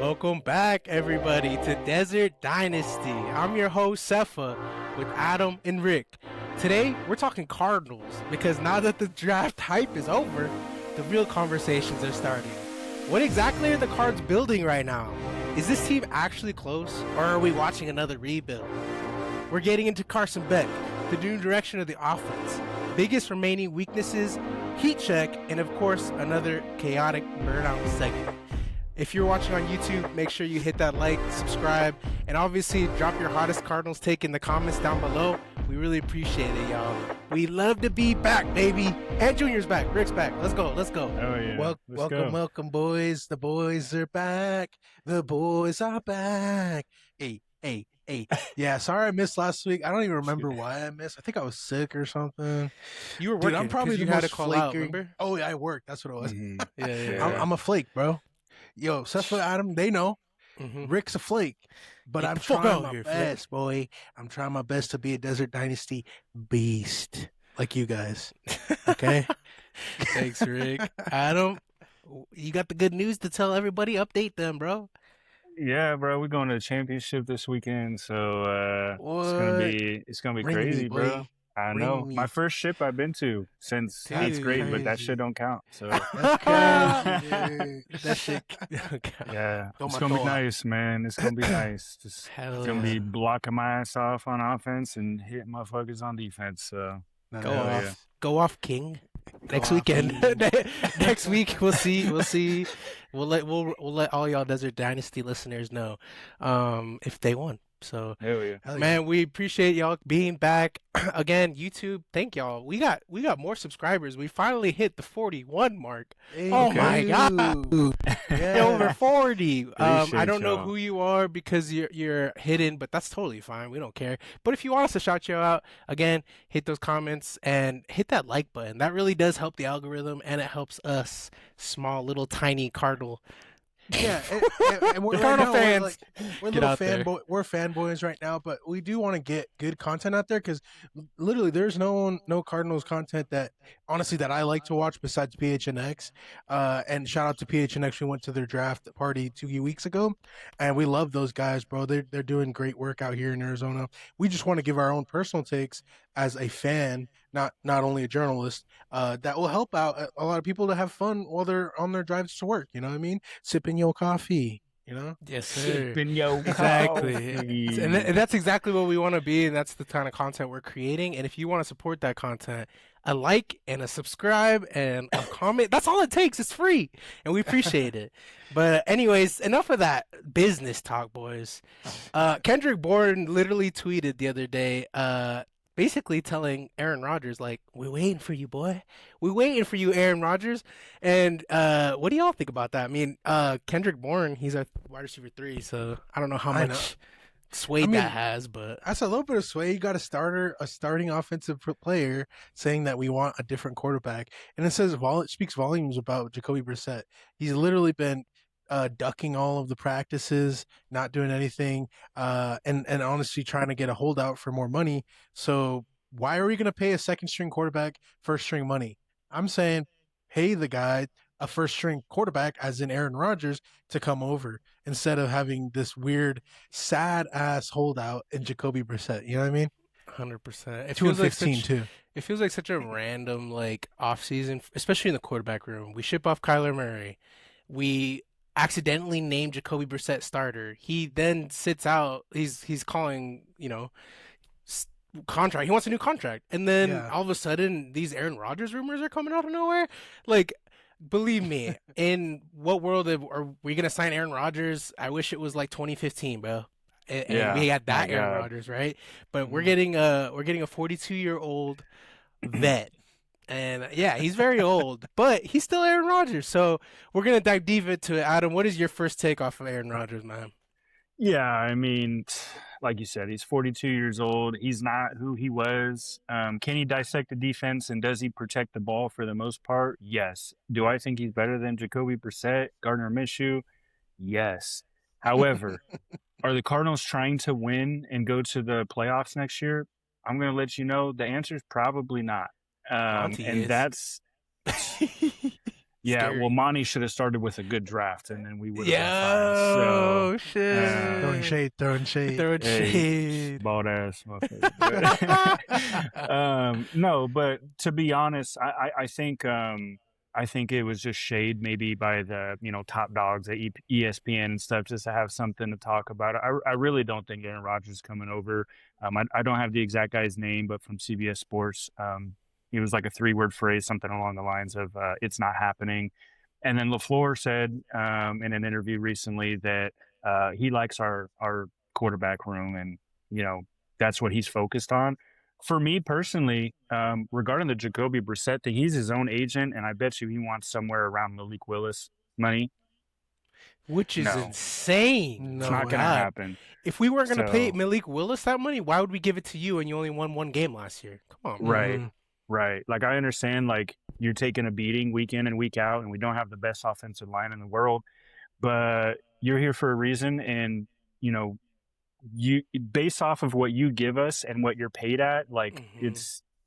Welcome back, everybody, to Desert Dynasty. I'm your host, Sefa, with Adam and Rick. Today, we're talking Cardinals, because now that the draft hype is over, the real conversations are starting. What exactly are the Cards building right now? Is this team actually close, or are we watching another rebuild? We're getting into Carson Beck, the new direction of the offense, biggest remaining weaknesses, heat check, and of course, another chaotic burnout segment. If you're watching on YouTube, make sure you hit that like, subscribe, and obviously drop your hottest Cardinals take in the comments down below. We really appreciate it, y'all. We love to be back, baby. And Junior's back. Rick's back. Let's go. Oh, yeah. Welcome, boys. The boys are back. The boys are back. Hey. Yeah, sorry I missed last week. I don't even remember why I missed. I think I was sick or something. You were working. Dude, I'm probably the most flaky. Oh, yeah, I worked. That's what it was. Mm-hmm. Yeah. I'm a flake, bro. Yo, Seth, Adam, they know. Mm-hmm. Rick's a flake. But I'm trying my best, boy. I'm trying my best to be a Desert Dynasty beast. Like you guys. Okay? Thanks, Rick. Adam, you got the good news to tell everybody. Update them, bro. Yeah, bro. We're going to the championship this weekend, so it's gonna be crazy, bro. I know. My first ship I've been to since 8th grade, but that shit don't count. So that shit don't count. Yeah, it's gonna be nice, man. It's gonna be nice. It's gonna be blocking my ass off on offense and hitting motherfuckers on defense. So go off, King. Next weekend. Next week we'll see. We'll let all y'all Desert Dynasty listeners know if they won. So, man, we appreciate y'all being back again. YouTube, thank y'all. We got more subscribers. We finally hit the 41 mark. Hey, my god, over 40. I don't know who you are because you're hidden, but that's totally fine. We don't care. But if you want us to shout you out, again, hit those comments and hit that like button. That really does help the algorithm, and it helps us, small little tiny Cardinal. Yeah, and we're Cardinal fans. We're fanboys right now, but we do want to get good content out there because literally there's no Cardinals content that honestly that I like to watch besides PHNX. And shout out to PHNX. We went to their draft party 2 weeks ago, and we love those guys, bro. They're doing great work out here in Arizona. We just want to give our own personal takes as a fan, not only a journalist, that will help out a lot of people to have fun while they're on their drives to work. You know what I mean? Sipping your coffee, you know? Yes, sir. Sipping your exactly. coffee. And that's exactly what we want to be, and that's the kind of content we're creating. And if you want to support that content, a like and a subscribe and a comment, that's all it takes. It's free, and we appreciate it. But anyways, enough of that business talk, boys. Kendrick Bourne literally tweeted the other day, basically telling Aaron Rodgers, like, we're waiting for you, boy. We're waiting for you, Aaron Rodgers. And what do y'all think about that? I mean, Kendrick Bourne, he's a wide receiver 3, so I don't know how much sway that has, but that's a little bit of sway. You got a starting offensive player saying that we want a different quarterback, and it speaks volumes about Jacoby Brissett. He's literally been ducking all of the practices, not doing anything, and honestly trying to get a holdout for more money. So why are we going to pay a second string quarterback first string money? I'm saying pay the guy a first string quarterback, as in Aaron Rodgers, to come over instead of having this weird sad ass holdout in Jacoby Brissett. You know what I mean? 100%. It feels like It feels like such a random off season, especially in the quarterback room. We ship off Kyler Murray. We accidentally named Jacoby Brissett starter. He then sits out. He's calling, contract. He wants a new contract. And then all of a sudden these Aaron Rodgers rumors are coming out of nowhere. Believe me, in what world are we going to sign Aaron Rodgers? I wish it was 2015, bro. And we had that Aaron Rodgers, right? But we're getting a 42-year-old vet. And he's very old, but he's still Aaron Rodgers. So we're going to dive deep into it. Adam, what is your first take off of Aaron Rodgers, man? Yeah, I mean, like you said, he's 42 years old. He's not who he was. Can he dissect the defense, and does he protect the ball for the most part? Yes. Do I think he's better than Jacoby Brissett, Gardner Minshew? Yes. However, are the Cardinals trying to win and go to the playoffs next year? I'm going to let you know the answer is probably not. And that's Yeah, well, Scary. Monty should have started with a good draft, and then we would have been fine. So, Yo, Throwing um, shit. shade, throwing shade. Throwing hey, shade. bald ass motherfucker. But no, but to be honest, I think it was just shade maybe by the top dogs at ESPN and stuff just to have something to talk about. I really don't think Aaron Rodgers is coming over. I don't have the exact guy's name, but from CBS Sports, it was like a 3-word phrase, something along the lines of "It's not happening." And then LaFleur said in an interview recently that he likes our quarterback room, and that's what he's focused on. For me personally, regarding the Jacoby Brissett thing, he's his own agent, and I bet you he wants somewhere around Malik Willis money. Which is No, insane. it's No Oh not going to way. God. happen. If we weren't gonna pay So, Malik Willis that money, why would we give it to you and you only won one game last year? Come on, bro. right, Hmm. right. Like I understand, like you're taking a beating week in and week out, and we don't have the best offensive line in the world, but you're here for a reason, and you know you based off of what you give us and what you're paid at, like Hmm.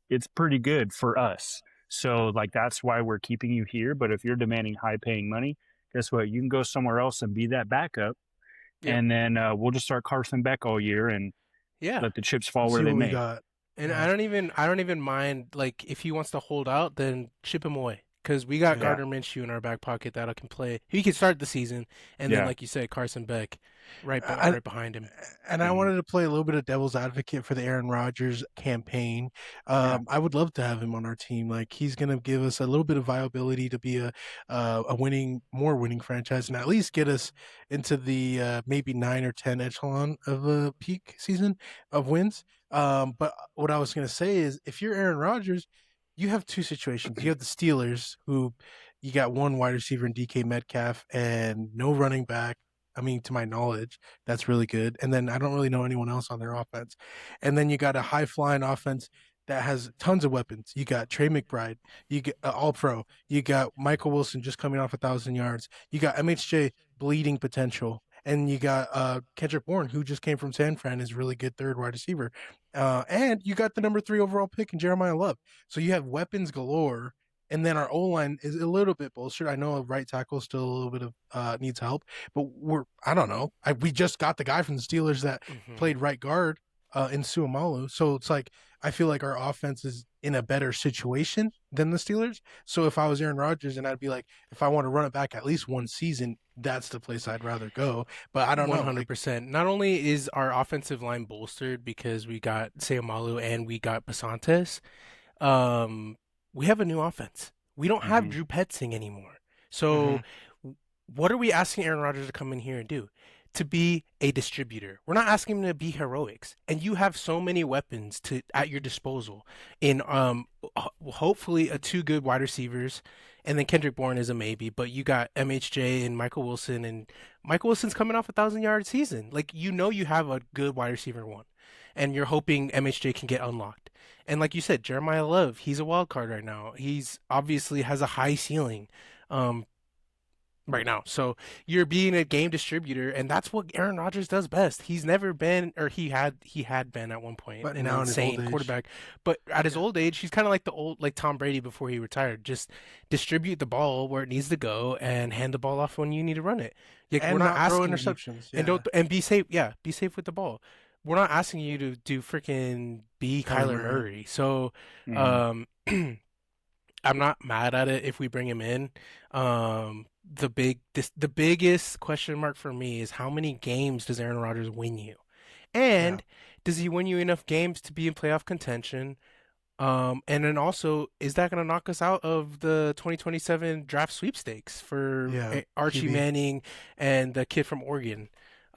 it's pretty good for us. So like that's why we're keeping you here. But if you're demanding high paying money, guess what? You can go somewhere else and be that backup, Yep. and then we'll just start Carson Beck all year and Yeah. let the chips fall where See they what we may. got. And Yeah. I don't even mind like if he wants to hold out, then ship him away. Because we got Yeah. Yeah, Gardner Minshew in our back pocket that I can play. He can start the season, and then yeah, like you said, Carson Beck, I, right behind him. and I mhm, wanted to play a little bit of devil's advocate for the Aaron Rodgers campaign. yeah, I would love to have him on our team. Like he's going to give us a little bit of viability to be a more winning franchise, and at least get us into the maybe 9 or 10 echelon of a peak season of wins. But what I was going to say is, if you're Aaron Rodgers, you have two situations. You have the Steelers, who you got one wide receiver in DK Metcalf and no running back. I mean, to my knowledge, that's really good. And then I don't really know anyone else on their offense. And then you got a high flying offense that has tons of weapons. You got Trey McBride, you get All Pro, you got Michael Wilson just coming off 1,000 yards, you got MHJ bleeding potential, and you got Kendrick Bourne, who just came from San Fran, is really good third wide receiver. And you got the number 3 overall pick in Jeremiah Love. So you have weapons galore. And then our O line is a little bit bolstered. I know a right tackle still a little bit of needs help, but I don't know. We just got the guy from the Steelers that Hmm. played right guard in Suamalu. So it's like I feel like our offense is in a better situation than the Steelers. So if I was Aaron Rodgers, and I'd be like, if I want to run it back at least one season, that's the place I'd rather go. But I don't know. Like, 100%. Not only is our offensive line bolstered because we got Sayamalu and we got Basantes, um, we have a new offense. We don't have hmm Drew Petzing anymore. So, mhm. what are we asking Aaron Rodgers to come in here and do? To be a distributor. We're not asking him to be heroics. And you have so many weapons to at your disposal in hopefully two good wide receivers. And then Kendrick Bourne is a maybe, but you got MHJ and Michael Wilson, and Michael Wilson's coming off 1,000 yard season. Like you have a good wide receiver one, and you're hoping MHJ can get unlocked. And like you said, Jeremiah Love, he's a wild card right now. He's obviously has a high ceiling. Um, right now. So you're being a game distributor, and that's what Aaron Rodgers does best. He's never been, or he had been at one point But an now in his old insane age, quarterback, but at his yeah. old age, he's kind of like the old like Tom Brady before he retired. Just distribute the ball where it needs to go and hand the ball off when you need to run it. Like we're And not not throw asking you, interceptions. and Yeah. don't be safe. Yeah, be safe with the ball. We're not asking you to do freaking be Kyler Kyler Murray. Murray. So, hmm um, I'm not mad at it if we bring him in. The biggest question mark for me is how many games does Aaron Rodgers win you, Yeah. and does he win you enough games to be in playoff contention? And then also, is that going to knock us out of the 2027 draft sweepstakes for Yeah. Archie QB Manning and the kid from Oregon,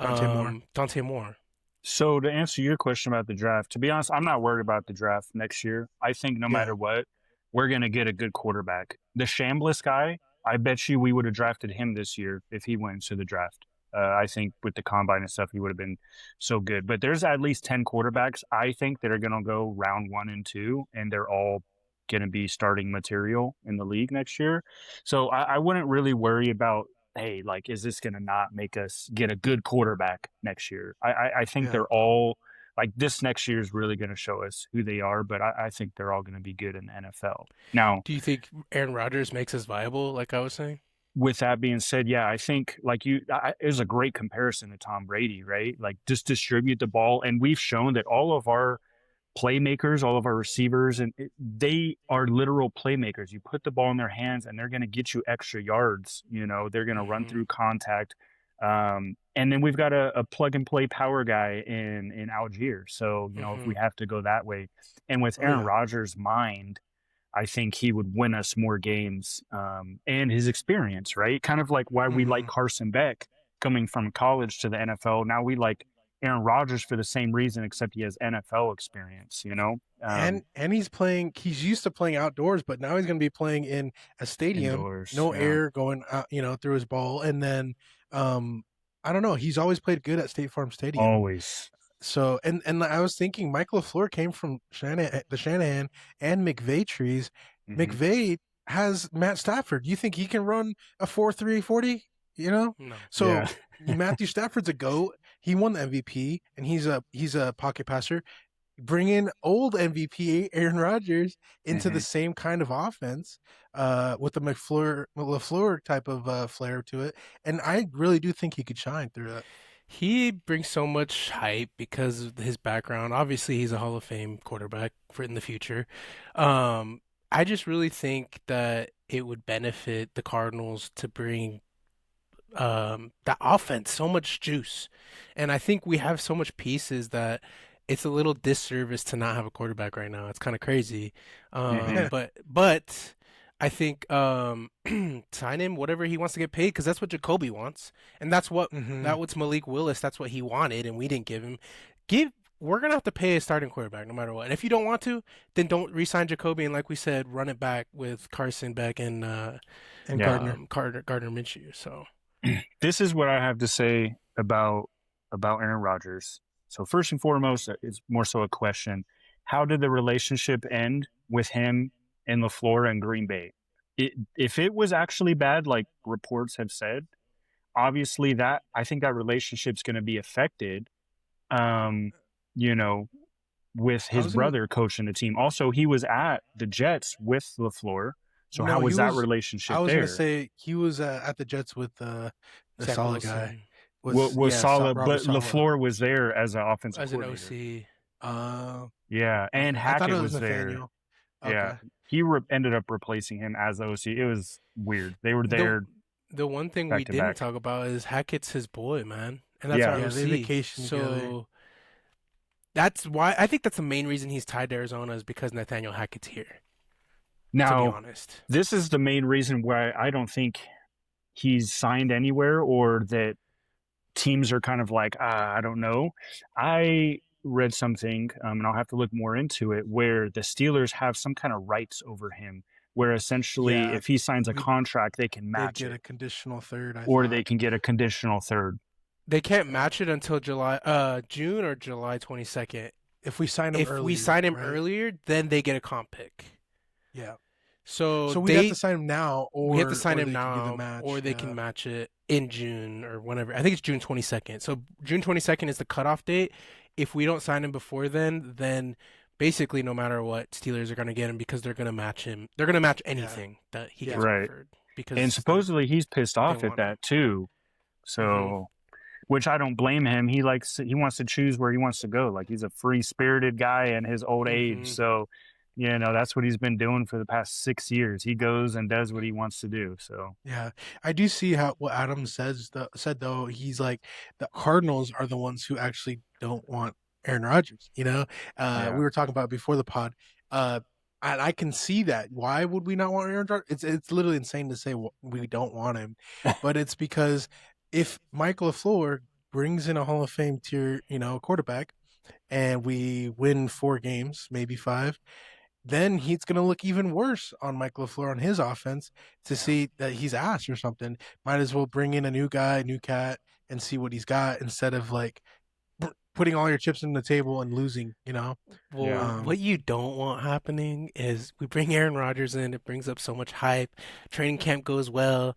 Dante Moore. Dante Moore? So to answer your question about the draft, to be honest, I'm not worried about the draft next year. I think no Yeah. matter what, we're gonna get a good quarterback. The Shambliss guy, I bet you we would have drafted him this year if he went to the draft. I think with the combine and stuff, he would have been so good. But there's at least 10 quarterbacks I think that are gonna go round 1 and 2, and they're all gonna be starting material in the league next year. So I wouldn't really worry about, hey, like, is this going to not make us get a good quarterback next year? I think Yeah. they're all like this next year is really going to show us who they are. But I think they're all going to be good in the NFL. Now, Do you think Aaron Rodgers makes us viable, like I was saying? with that being said, yeah, I think like it was a great comparison to Tom Brady, right? Like just distribute the ball, and we've shown that all of our playmakers, all of our receivers, and they are literal playmakers. You put the ball in their hands, and they're going to get you extra yards. You know, they're going to run Hmm. through contact. And then we've got a plug and play power guy in Algier. So you know, if Hmm. we have to go that way, and with Oh Aaron yeah. Rodgers' mind, I think he would win us more games, and his experience, right? Kind of like why we like Hmm. Carson Beck coming from college to the NFL. Now we like Aaron Rodgers for the same reason, except he has NFL experience, you know, And he's playing. He's used to playing outdoors, but now he's going to be playing in a stadium, indoors. no Yeah, air going out, through his ball. And then, um, I don't know. He's always played good at State Farm Stadium. always. So, and I was thinking, Mike LaFleur came from the Shanahan and McVay trees. Hmm. McVay has Matt Stafford. You think he can run a 4.3 40? No. So Yeah. Matthew Stafford's a goat. He won the MVP, and he's a pocket passer. Bring in old MVP Aaron Rodgers into the Hmm. same kind of offense, with the LaFleur type of flair to it, and I really do think he could shine through that. He brings so much hype because of his background. Obviously, he's a Hall of Fame quarterback for in the future. Um, I just really think that it would benefit the Cardinals to bring that offense so much juice. And I think we have so much pieces that it's a little disservice to not have a quarterback right now. It's kind of crazy. Hmm. But I think sign him whatever he wants to get paid because that's what Jacoby wants. And Hmm. that was Malik Willis, that's what he wanted and we didn't give him. Give We're gonna have to pay a starting quarterback no matter what. And if you don't want to, then don't re-sign Jacoby and like we said, run it back with Carson Beck and And Gardner. Gardner Minshew. So This is what I have to say about Aaron Rodgers. So first and foremost, it's more so a question: how did the relationship end with him and LaFleur and Green Bay? If it was actually bad, like reports have said, obviously that I think that relationship's going to be affected. Um, you know, with I his was gonna brother coaching the team. Also, he was at the Jets with LaFleur. So how No, he was that was. I relationship was gonna there? say he was at the Jets with the Zach solid guy. Wilson Was Saleh, Robert but Sala. LaFleur was there as an offensive as an coordinator. OC. Uh, Yeah, and okay. I thought it Hackett was was there. Nathaniel. Yeah, Okay. he ended up replacing him as OC. It was weird. They were The there the one thing we back to didn't back. talk about is Hackett's his boy, man, and that's our Yeah. Yeah, they OC. vacation together. So that's why I think that's the main reason he's tied to Arizona is because Nathaniel Hackett's here. To be Now, honest, this is the main reason why I don't think he's signed anywhere, or that teams are kind of like, I don't know. I read something, and I'll have to look more into it, where the Steelers have some kind of rights over him, where essentially Yeah, if he signs a we contract, they can they'd match get a it, conditional third. I or they thought. can get a conditional third. they can't Yeah. match it until June or July 22nd. If we sign him If we earlier, sign him right? earlier, then they get a comp pick. Yeah. So So we'd have to sign him now, we have to sign or him they can do the now, or match. they can Yeah. match it in June or whenever. I think it's June 22nd. So June 22nd is the cutoff date. If we don't sign him before then basically no matter what, Steelers are going to get him because they're going to match him. They're going to match Yeah. anything that he Yeah. gets Right. offered And because supposedly he's pissed they off at want him. that too. Hmm. So, which I don't blame him. He wants to choose where he wants to go. Like he's a free spirited guy in his old age. Hmm. So, that's what he's been doing for the past 6 years. He goes and does what he wants to do. So, Yeah, I do see how what Adam said though. He's like the Cardinals are the ones who actually don't want Aaron Rodgers. We yeah. were talking about it before the pod, and I can see that. Why would we not want Aaron Rodgers? It's literally insane to say we don't want him, but it's because if Mike LaFleur brings in a Hall of Fame tier, quarterback, and we win 4 games, maybe 5, then he's going to look even worse on Mike LaFleur on his offense to Yeah. see that he's ass or something. Might as well bring in a new guy, new cat, and see what he's got instead of like putting all your chips on the table and losing. Yeah. Well, what you don't want happening is we bring Aaron Rodgers in. It brings up so much hype. Training camp goes well.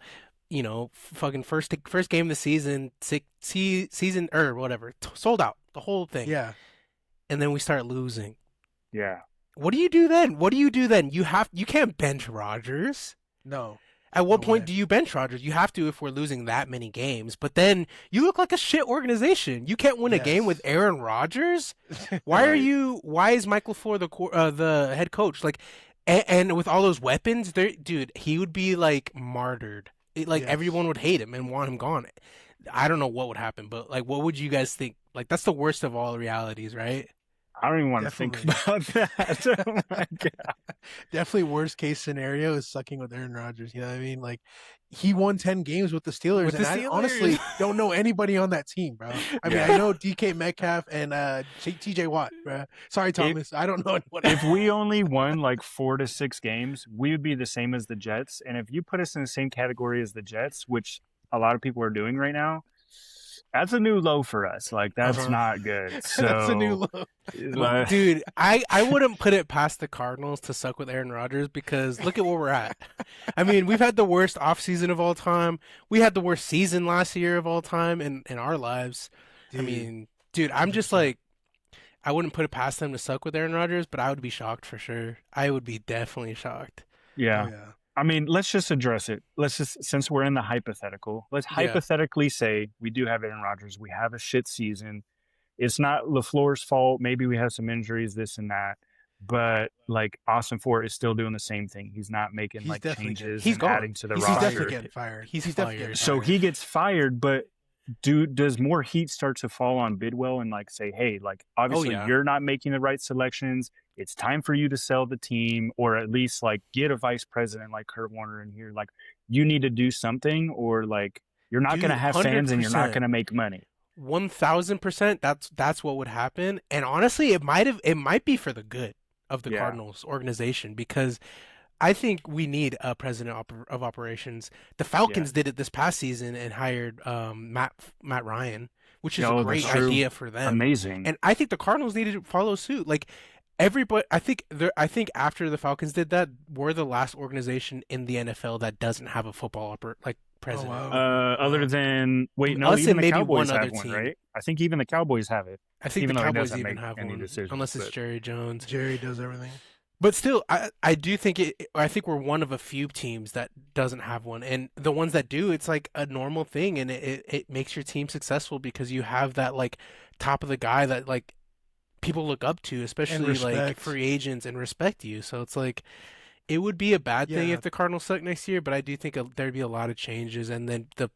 Fucking first game of the season, season or whatever, sold out the whole thing. Yeah. and then we start losing. Yeah. What do you do then? What do you do then? You can't bench Rodgers. No, At what no point way. do you bench Rodgers? You have to if we're losing that many games. But then you look like a shit organization. You can't win a game with Yes. Aaron Rodgers. Why are Right. you? Why is Michael Floyd the head coach? Like, and with all those weapons, there, dude, he would be like martyred. Like Yes. everyone would hate him and want him gone. I don't know what would happen, but like, what would you guys think? Like, that's the worst of all realities, right? I don't even want to think Definitely. about that. Oh my God. Definitely worst case scenario is sucking with Aaron Rodgers. You know what I mean? Like he won 10 games with the Steelers, With and the I Steelers. honestly don't know anybody on that team, bro. I mean, Yeah. I know DK Metcalf and TJ Watt, bro. Sorry, Thomas. I don't know anyone. If we only won like 4 to 6 games, we would be the same as the Jets. And if you put us in the same category as the Jets, which a lot of people are doing right now, that's a new low for us. Like that's Uh-huh. not good. So That's a new look. like, Dude, I wouldn't put it past the Cardinals to suck with Aaron Rodgers because look at where we're at. I mean, we've had the worst offseason of all time. We had the worst season last year of all time in our lives. I Dude, mean, dude, I'm just 100%. like, I wouldn't put it past them to suck with Aaron Rodgers, but I would be shocked for sure. I would be definitely shocked. yeah. Oh yeah. I mean, let's just address it. Let's just, since we're in the hypothetical, let's Yeah. hypothetically say we do have Aaron Rodgers. We have a shit season. It's not LaFleur's fault. Maybe we have some injuries, this and that. But like Austin Fort is still doing the same thing. He's not making He's like definitely changes He's and gone. adding to the He's He's roster. definitely getting fired. He's definitely getting fired. So fired. he gets fired, but does more heat start to fall on Bidwell and like say, hey, like obviously yeah. you're not making the right selections. It's time for you to sell the team, or at least like get a vice president like Kurt Warner in here. Like you need to do something, or like you're not Dude, going to have fans and you're not 100%. going to make money. 1000%. That's what would happen. And honestly, it might be for the good of the Yeah. Cardinals organization because I think we need a president of operations. The Falcons did it this past season and hired Matt Ryan, which is Oh, a that's great true. idea for them. Amazing. And I think the Cardinals needed to follow suit. Like everybody, I think after the Falcons did that, we're the last organization in the NFL that doesn't have a football president. wow. Other than no, Us even and the maybe Cowboys one have other one, team. right? I think even the Cowboys have it. I think even the though he Cowboys doesn't even make have any one, decisions, unless it's but- Jerry Jones. Jerry does everything. But still, I do think I think we're one of a few teams that doesn't have one, and the ones that do, it's like a normal thing, and it makes your team successful because you have that like top of the guy that like people look up to, especially like respect. free agents and respect you. So it's like it would be a bad thing Yeah. if the Cardinals suck next year, but I do think there'd be a lot of changes, and then the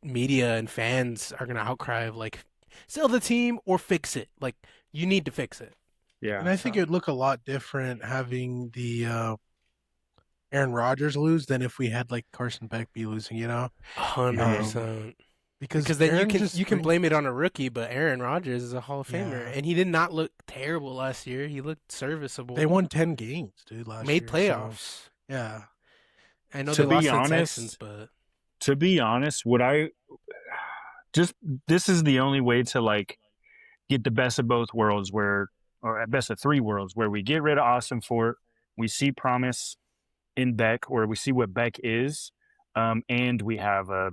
media and fans are gonna outcry of like sell the team or fix it. Like you need to fix it. Yeah. And I think it would look a lot different having the Aaron Rodgers lose than if we had like Carson Beck be losing, you know? 100%. Because Then Aaron you just can brings- blame it on a rookie, but Aaron Rodgers is a Hall of Famer, Yeah. and he did not look terrible last year. He looked serviceable. They won 10 games, dude, last made year. playoffs. So, yeah. I know To they be lost to the honest, Texans, but To be honest, this is the only way to like get the best of both worlds, or at best of three worlds, where we get rid of Austin Fort, we see promise in Beck, or we see what Beck is, and we have a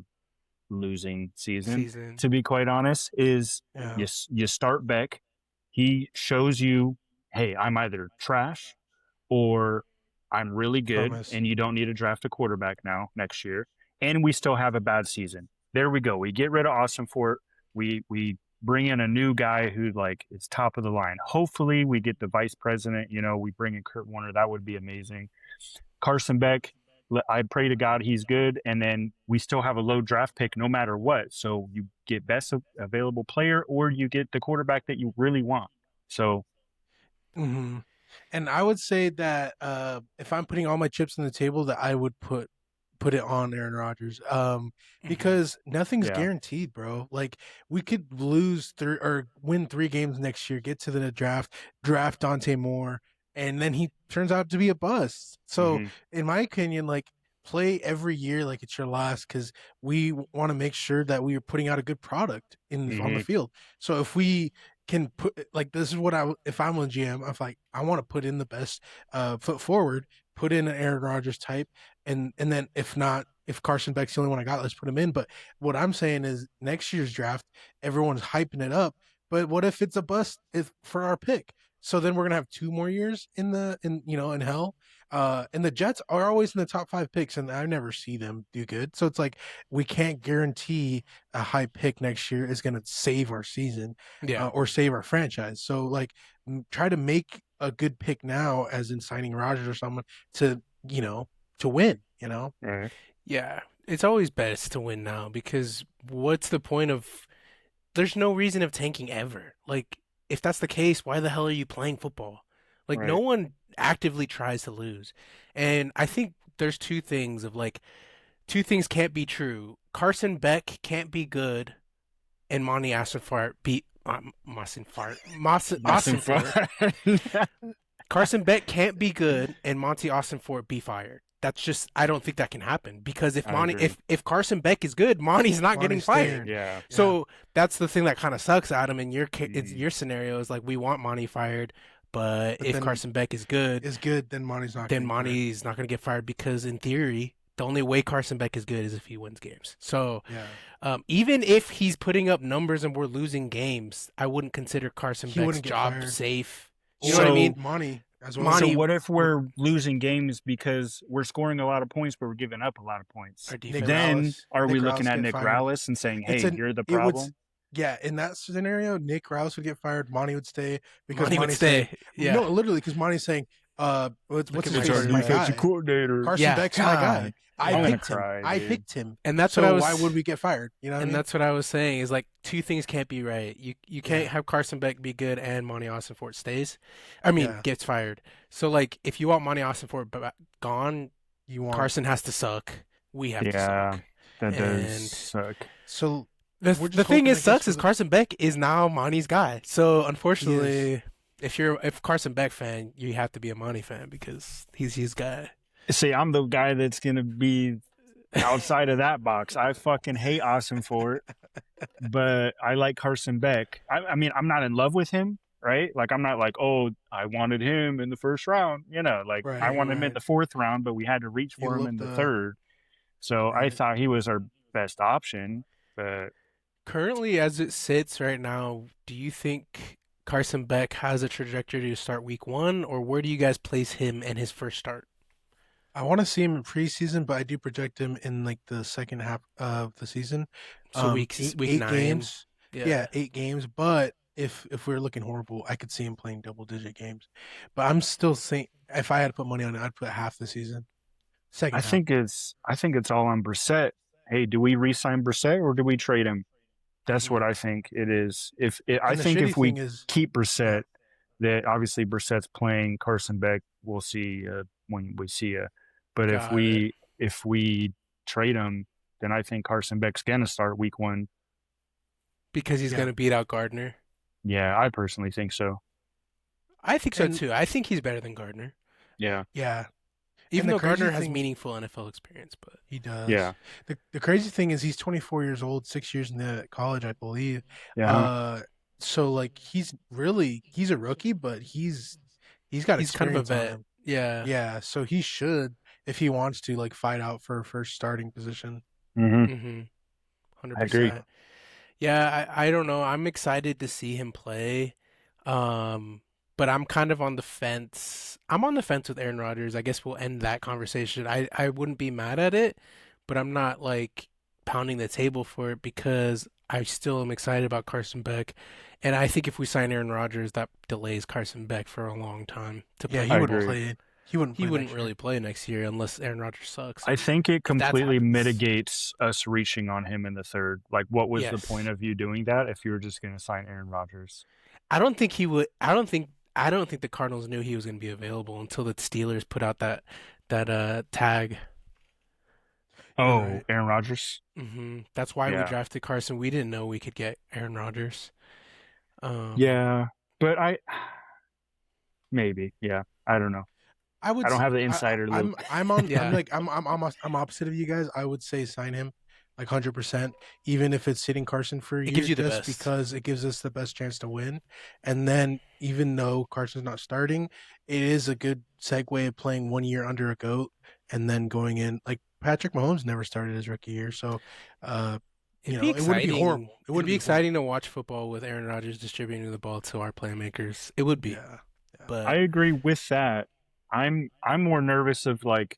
losing season. To be quite honest, is Yeah. you start Beck, he shows you, hey, I'm either trash or I'm really good, Promise. and you don't need to draft a quarterback next year, and we still have a bad season. There we go. We get rid of Austin Fort. We bring in a new guy who like is top of the line. Hopefully we get the vice president, we bring in Kurt Warner. That would be amazing. Carson Beck, I pray to God he's good, and then we still have a low draft pick no matter what. So you get best available player, or you get the quarterback that you really want. So Mm-hmm. And I would say that if I'm putting all my chips on the table, that I would put it on Aaron Rodgers. Because nothing's Yeah. guaranteed, bro. Like we could lose or win 3 games next year, get to the draft Dante Moore, and then he turns out to be a bust. So Mhm. in my opinion, like play every year like it's your last, because we want to make sure that we are putting out a good product on the Mhm. field. So if we can put like this is what if I'm a GM, I'm like I want to put in the best foot forward, put in an Aaron Rodgers type, and then if not, if Carson Beck's the only one I got, let's put him in. But what I'm saying is next year's draft, everyone's hyping it up. but what if it's a bust if for our pick? So then we're gonna have 2 more years in hell. And the Jets are always in the top 5 picks, and I never see them do good. So it's like we can't guarantee a high pick next year is gonna save our season, Yeah. or save our franchise. So like try to make a good pick now, as in signing Rodgers or someone to to win. Right. Yeah. It's always best to win now because what's the point of there's no reason of tanking ever. Like, if that's the case, why the hell are you playing football? Like, no Right. one actively tries to lose. And I think there's two things can't be true. Carson Beck can't be good, and Monty Austin be Austin Austin Carson Beck can't be good, and Monty Austin be fired. That's just I don't think that can happen because I agree. if Carson Beck is good, Monty's not getting Monty's staying. fired. Yeah. So that's the thing that kind of sucks, Adam. In Mhm. your scenario is like we want Monty fired, but if then Carson Beck is good, then Monty's not then getting fired. Monty's not going to get fired because in theory, the only way Carson Beck is good is if he wins games. So Yeah. even if he's putting up numbers and we're losing games, I wouldn't consider Carson He Beck's wouldn't get job fired. safe. You You know what I So- mean? Monty as well. Monty- So what if we're losing games because we're scoring a lot of points, but we're giving up a lot of points? Our Nick defense. Then Rallis- are we Nick looking Rallis at get Nick fired. Rallis and saying, "Hey, you're the it would- problem"? Yeah, in that scenario, Nick Rallis would get fired. Monty would stay because Monty would Monty's saying, stay. Yeah. no, literally, because Monty's saying, what's Look his at face? Jordan My Love. guy. coordinator. Carson Yeah. Beck's my guy. God, I I'm gonna picked him. cry, I dude. picked him. And that's So what I was. why would we get fired? You know what I And mean? that's what I was saying is like two things can't be right. You can't have Carson Beck be good and Monty Austin stays. I mean, Yeah. gets fired. So like if you want Monty Austin gone, You want Carson has to suck. We have to Yeah, suck. that And- does suck. so The We're just thing hoping, I is guess, sucks for is the- Carson Beck is now Monty's guy. So unfortunately, if Carson Beck fan, you have to be a Monty fan because he's his guy. See, I'm the guy that's gonna be outside of that box. I fucking hate Austin for it, but I like Carson Beck. I mean, I'm not in love with him, right? Like, I'm not like, oh, I wanted him in the first round. Like Right, I wanted him in right. the fourth round, but we had to reach You for him love in the the- third. So I Right. thought he was our best option, but Currently, as it sits right now, do you think Carson Beck has a trajectory to start week 1, or where do you guys place him in his first start? I want to see him in preseason, but I do project him in like the second half of the season. So week 9. games. Yeah, 8 games. But if we're looking horrible, I could see him playing double-digit games. But I'm still saying if I had to put money on it, I'd put half the season. Second I half. think it's all on Brissett. Hey, do we re-sign Brissett or do we trade him? That's what I think it is. I And the think shitty if we thing is, keep Brissett, that obviously Brissett's playing Carson Beck. We'll see when we see it. But Got if we trade him, then I think Carson Beck's gonna start week 1. because he's Yeah. going to beat out Gardner. Yeah, I personally think so. I think so And- too. I think he's better than Gardner. Yeah, yeah, Even the though Gardner crazy has thing- meaningful NFL experience, but he does. yeah, The crazy thing is he's 24 years old, 6 years in the college, I believe. yeah. So like he's a rookie, but he's got he's kind of a experience on vet. him. Yeah. Yeah, so he should, if he wants to, like fight out for a first starting position. hmm Mm-hmm. 100%. I agree. Yeah, I don't know. I'm excited to see him play. But I'm kind of on the fence. I'm on the fence with Aaron Rodgers. I guess we'll end that conversation. I wouldn't be mad at it, but I'm not like pounding the table for it because I still am excited about Carson Beck. And I think if we sign Aaron Rodgers, that delays Carson Beck for a long time to Yeah, play. he I wouldn't agree. play. He wouldn't. He Play wouldn't next really year. play next year unless Aaron Rodgers sucks. I think it completely happens. mitigates us reaching on him in the third. Like, what was the Yes. point of you doing that if you were just going to sign Aaron Rodgers? I don't think he would. I don't think the Cardinals knew he was going to be available until the Steelers put out that tag. Oh, right. Aaron Rodgers? That's why we Yeah. drafted Carson. We didn't know we could get Aaron Rodgers. Yeah, but maybe. Yeah, I don't know. I would. I don't have the I- insider loop. I'm on. Yeah. I'm opposite of you guys. I would say sign him, like 100%, even if it's sitting Carson for a It year, gives you the just best. because it gives us the best chance to win. And then, even though Carson's not starting, it is a good segue of playing 1 year under a goat and then going in. Like Patrick Mahomes never started his rookie year, so It'd You be know, it wouldn't be exciting. horrible. It It'd wouldn't be be exciting to watch football with Aaron Rodgers distributing the ball to our playmakers. It would be, horrible. Yeah. I but agree with that. I'm more nervous of like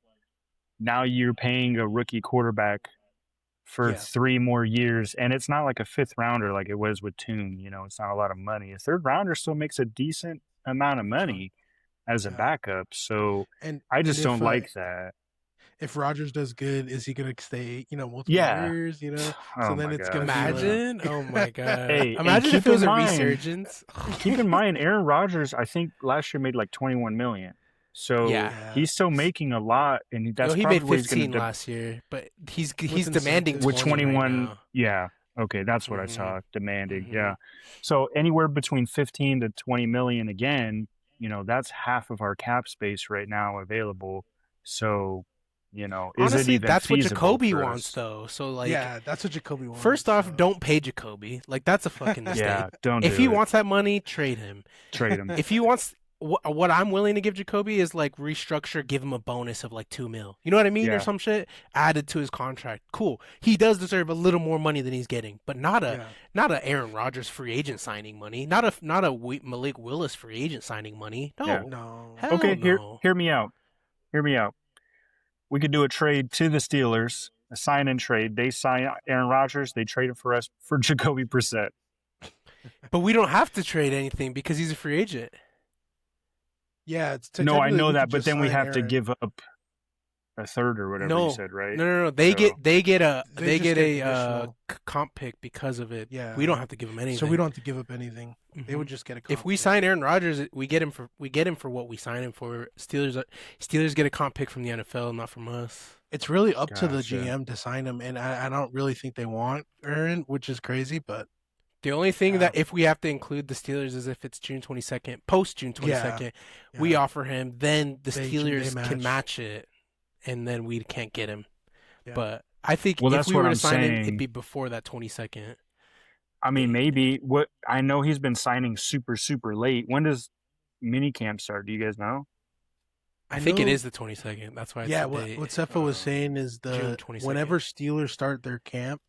now you're paying a rookie quarterback for Yeah. 3 more years, and it's not like a fifth rounder like it was with Toon. It's not a lot of money. A third rounder still makes a decent amount of True. money as a Yeah. backup. So And I and just don't like that. if Rodgers does good, is he gonna stay, multiple Yeah. years, So Oh then my it's gonna be gosh. like imagine, oh my god, Hey, and imagine if keep it was in a mind, resurgence. keep in mind, Aaron Rodgers, I think last year made like 21 million. So Yeah. yeah, he's still making a lot, and Yo, that's he made probably what he's going 15 to last year, but he's with demanding incentives. with 20 right 21. now. Yeah. Okay, that's what I hmm saw demanding. hmm Yeah. So anywhere between 15 to 20 million again, that's half of our cap space right now available. So, is it Honestly, even that's what feasible Jacoby for wants, us? though. So, like, Yeah, that's what Jacoby wants. first off, So. don't pay Jacoby. Like, that's a fucking mistake. Yeah, don't If do he it. wants that money, trade him. Trade him. If he wants, what I'm willing to give Jacoby is like restructure, give him a bonus of like 2 mil. You know what I mean, or Yeah. some shit added to his contract. Cool. He does deserve a little more money than he's getting, but not a Aaron Rodgers free agent signing money. Not a Malik Willis free agent signing money. No. Yeah. No. Hell Okay, no. hear me out. Hear me out. We could do a trade to the Steelers, a sign and trade. They sign Aaron Rodgers, they trade him for us for Jacoby Brissett. But we don't have to trade anything because he's a free agent. Yeah, it's No, I technically know we that, could but just then we sign have to Aaron. give up a third or whatever you said, right? No. So- They get a They just get conditional. comp pick because of it. Yeah. We don't have to give him anything. So we don't have to give up anything. They Mhm. would just get a. If comp we pick. sign Aaron Rodgers, we get him for what we sign him for. Steelers get a comp pick from the NFL, not from us. It's really up to the Gotcha. GM to sign him, and I don't really think they want Aaron, which is crazy. But The only thing Yeah. that if we have to include the Steelers is if it's June 22nd, post June 22nd, we yeah. offer him. Then the They Steelers match. can match it, and then we can't get him. Yeah. But I think Well, if that's we what were to I'm sign him, saying. it'd be before that 22nd. I mean, maybe what I know he's been signing super, super late. When does minicamp start? Do you guys know? I think it know- is the 22nd. That's why. It's Yeah, the what date. Cepha was saying is June 22nd. whenever Steelers start their camp,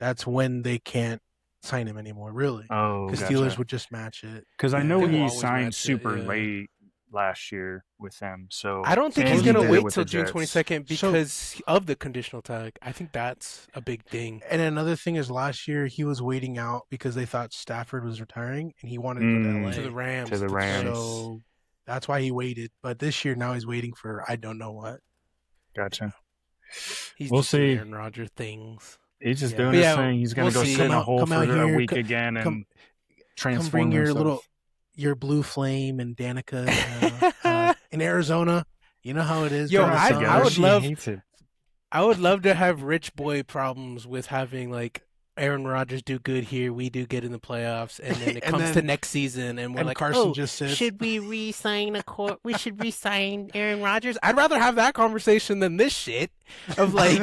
that's when they can't sign him anymore. Really, Oh, because gotcha. Steelers would just match it. Because I Yeah. know They will he always signed match it, super yeah. late last year with them. So I don't think and he's he gonna did it wait with till the June Jets. 22nd So- because of the conditional tag. I think that's a big thing. And another thing is, last year he was waiting out because they thought Stafford was retiring, and he wanted to go to Mm. LA. To the Rams. To the that's Rams. right. So that's why he waited. But this year now he's waiting for I don't know what. Gotcha. He's We'll just doing see. Aaron Rodgers things. He's just Yeah. doing But his yeah, thing. He's gonna we'll go see. sit in a Come hole out for a here, week co- again come- and Come transform bring your himself. your blue flame and Danica in Arizona. You know how it is. Yo, during the I summer. would She love- hates it. I would love to have rich boy problems with having like Aaron Rodgers do good here, we do good in the playoffs, and then it And comes then- to next season, and we're and like, Carson oh, just says, should we re-sign we should re-sign Aaron Rodgers? I'd rather have that conversation than this shit of like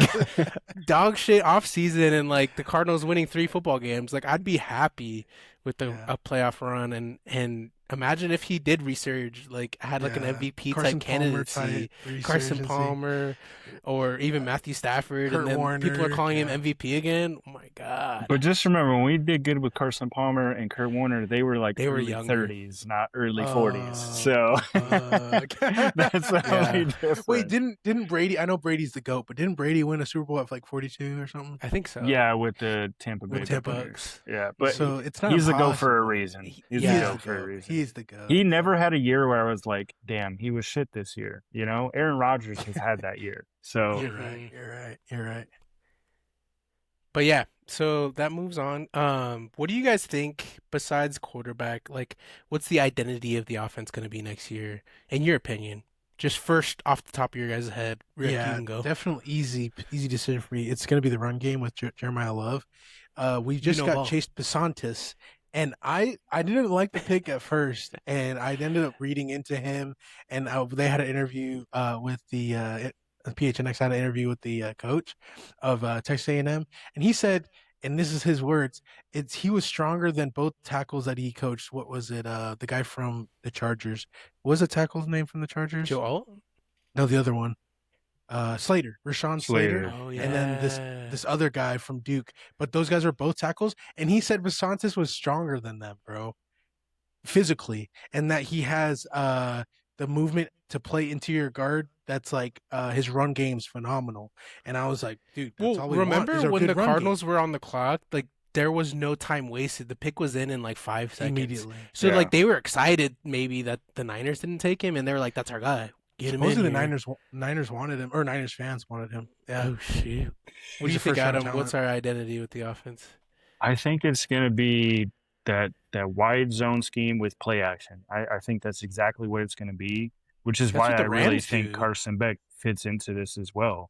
dog shit off season and like the Cardinals winning 3 football games. Like I'd be happy with Yeah. a playoff run, and imagine if he did resurge, like had like an Yeah. MVP Carson type Palmer candidacy. type Carson resurgency. Palmer, or even Matthew Stafford, Kurt and then people are Warner, calling him yeah. MVP again. Oh my god! But just remember, when we did good with Carson Palmer and Kurt Warner, they were like They were early younger. 30s, not early Oh, 40s. So that's the Yeah. only difference. Wait, didn't Brady? I know Brady's the GOAT, but didn't Brady win a Super Bowl at like 42 or something? I think so. Yeah, with the Tampa Bay With Tampa. Buccaneers. Yeah, but so it's not. he's the GOAT for a impossible. reason. He- He's yeah. the He is GOAT for a reason. He's the GOAT. He never had a year where I was like, damn, he was shit this year. You know, Aaron Rodgers has had that year. So You're right. You're right. You're right. But yeah, so that moves on. What do you guys think besides quarterback? Like, what's the identity of the offense going to be next year, in your opinion? Just first off the top of your guys' head, Rick, you Yeah, can go. definitely easy decision for me. It's going to be the run game with Jeremiah Love. We just know got ball. Chase Besantis, and I didn't like the pick at first, and I ended up reading into him, and they had an interview with the PHNX had an interview with the coach of Texas A&M, and he said, and this is his words, he was stronger than both tackles that he coached. What was it? The guy from the Chargers. What was the tackle's name from the Chargers? Joe Alt? No, the other one. Rashawn Slater, Slater. Oh and then yeah. this other guy from Duke. But those guys are both tackles, and he said Basantis was stronger than them, bro, physically, and that he has the movement to play interior guard. That's like his run game's phenomenal. And I was like, dude, that's Well, all we want remember is a when the good run game. Cardinals were on the clock? Like there was no time wasted. The pick was in like 5 seconds. Immediately. So Yeah. like they were excited maybe that the Niners didn't take him, and they were like, "That's our guy. Get him in Supposedly the here." Niners wanted him, or Niners fans wanted him. Yeah. Oh shoot! What do He's you a think, first-round Adam? talent. What's our identity with the offense? I think it's going to be that wide zone scheme with play action. I think that's exactly what it's going to be, which is That's why what I the really Rams think do. Carson Beck fits into this as well.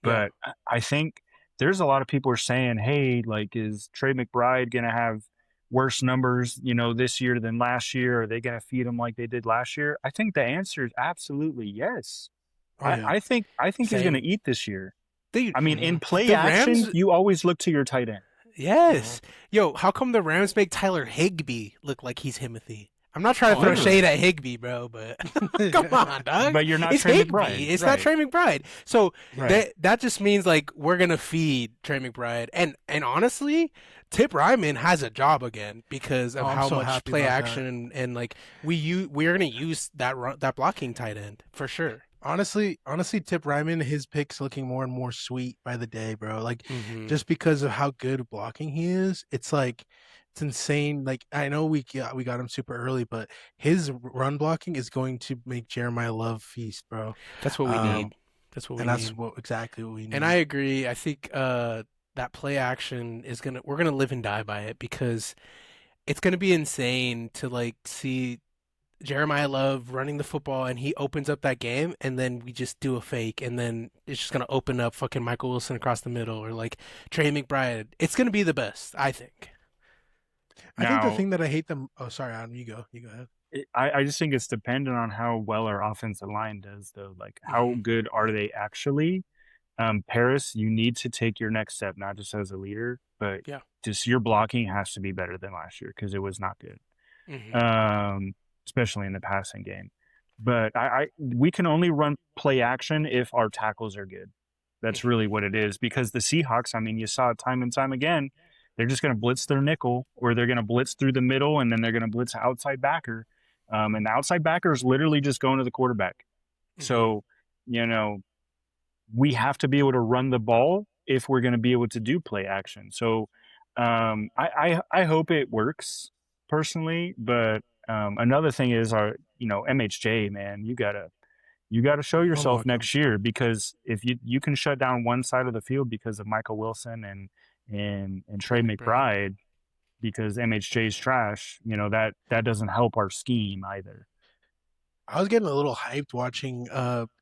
Yeah. But I think there's a lot of people are saying, hey, like, is Trey McBride going to have worse numbers, this year than last year? Are they going to feed him like they did last year? I think the answer is absolutely yes. Oh yeah. I think he's going to Same. eat this year. Dude, I mean, in play the action, Rams. you always look to your tight end. Yes. Yo, how come the Rams make Tyler Higbee look like he's Himothy? I'm not trying to throw literally. shade at Higbee, bro, but come on, dog. But you're not It's Trey Higbee. McBride. It's Right. not Trey McBride. So Right. that just means like we're gonna feed Trey McBride, and honestly, Tip Ryman has a job again because of Oh, I'm how so much happy play about action and like we're gonna use that blocking tight end for sure. Honestly, Tip Ryman, his pick's looking more and more sweet by the day, bro. Like, Mhm. just because of how good blocking he is, it's like it's insane. Like, I know we got him super early, but his run blocking is going to make Jeremiah Love feast, bro. That's what we Um, need. That's what we And that's need. exactly what we need. And I agree. I think that play action is we're gonna live and die by it because it's gonna be insane to like see Jeremiah Love running the football and he opens up that game and then we just do a fake and then it's just gonna open up fucking Michael Wilson across the middle or like Trey McBride. It's gonna be the best, I think. I think the Now, thing that I hate them. Oh, sorry, Adam, you go. You go ahead. I just think it's dependent on how well our offensive line does, though. Like, how Mhm. good are they actually? Paris, you need to take your next step, not just as a leader, but Yeah. just your blocking has to be better than last year because it was not good, Mhm. especially in the passing game. But we can only run play action if our tackles are good. That's really what it is because the Seahawks, I mean, you saw it time and time again. They're just going to blitz their nickel or they're going to blitz through the middle and then they're going to blitz outside backer. And the outside backer is literally just going to the quarterback. So, we have to be able to run the ball if we're going to be able to do play action. So I hope it works personally. But another thing is MHJ, man, you gotta show yourself welcome. next year because if you can shut down one side of the field because of Michael Wilson and Trey McBride because MHJ's trash, that doesn't help our scheme either. I was getting a little hyped watching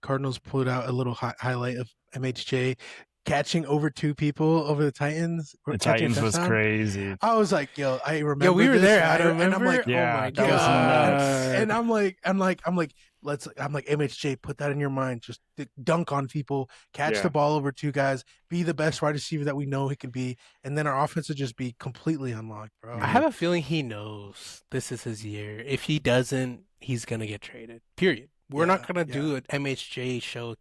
Cardinals put out a little highlight of MHJ catching over 2 people over the Titans. The catching a Titans was touchdown. crazy. I was like, yo, I remember. Yo, we were this, there. and I remember. and I'm like, Yeah, oh my that was god. nuts. and I'm like, MHJ, put that in your mind. Just dunk on people, catch Yeah. the ball over 2 guys, be the best wide receiver that we know he can be, and then our offense would just be completely unlocked, bro. I have a feeling he knows this is his year. If he doesn't, he's gonna get traded. Period. We're not gonna do an MHJ show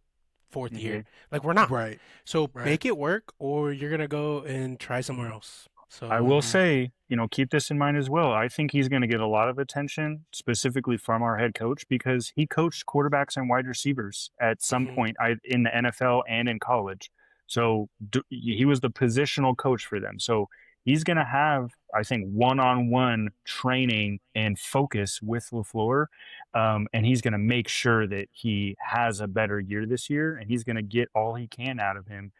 4th year. Like we're not. Right. So Right. make it work, or you're gonna go and try somewhere else. So I will say, keep this in mind as well. I think he's going to get a lot of attention, specifically from our head coach, because he coached quarterbacks and wide receivers at some point in the NFL and in college. So he was the positional coach for them. So he's going to have, I think, one-on-one training and focus with LaFleur, and he's going to make sure that he has a better year this year, and he's going to get all he can out of him.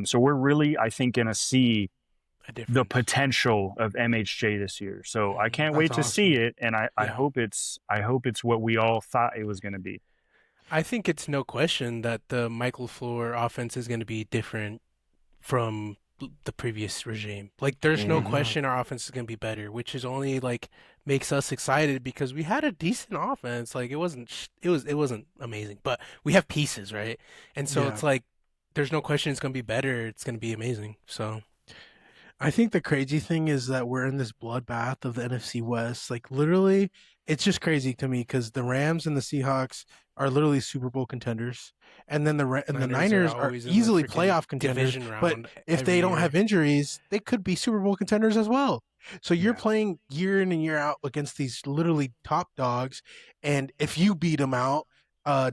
So we're really, I think, going to see the potential of MHJ this year. So I can't wait to see it, and I hope it's what we all thought it was going to be. I think it's no question that the Michael LaFleur offense is going to be different from the previous regime. Like there's no question our offense is going to be better, which is only like makes us excited because we had a decent offense. Like it wasn't amazing, but we have pieces, right? And so it's like there's no question it's going to be better. It's going to be amazing. So I think the crazy thing is that we're in this bloodbath of the NFC West. Like literally it's just crazy to me because the Rams and the Seahawks are literally Super Bowl contenders, and then the Niners are always in the easily freaking playoff contenders. division But round if every they don't year. have injuries, they could be Super Bowl contenders as well. So you're Yeah. playing year in and year out against these literally top dogs, and if you beat them out,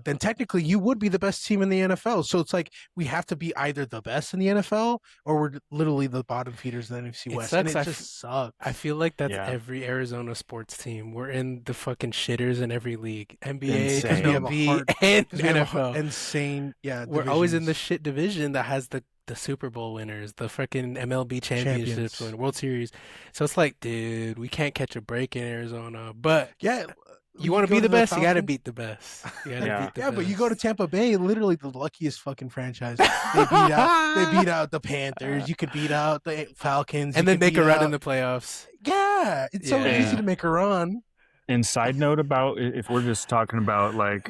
then technically you would be the best team in the NFL. So it's like we have to be either the best in the NFL or we're literally the bottom feeders in the NFC It West, sucks. and it just sucks. I feel like that's Yeah. every Arizona sports team. We're in the fucking shitters in every league, NBA, Insane. Because we have a MLB, hard- and 'Cause we have a NFL. insane, We're always in the divisions. shit division that has the Super Bowl winners, the freaking MLB championships, Champions. World Series. So it's like, dude, we can't catch a break in Arizona. But Yeah, you want to go be the best, you got to Falcons. beat the best. You got to Yeah. beat the Yeah, best. but you go to Tampa Bay, literally the luckiest fucking franchise. They beat out the Panthers. You could beat out the Falcons. and you then could make a beat run out- in the playoffs. Yeah, it's so Yeah. easy to make a run. And side note about if we're just talking about like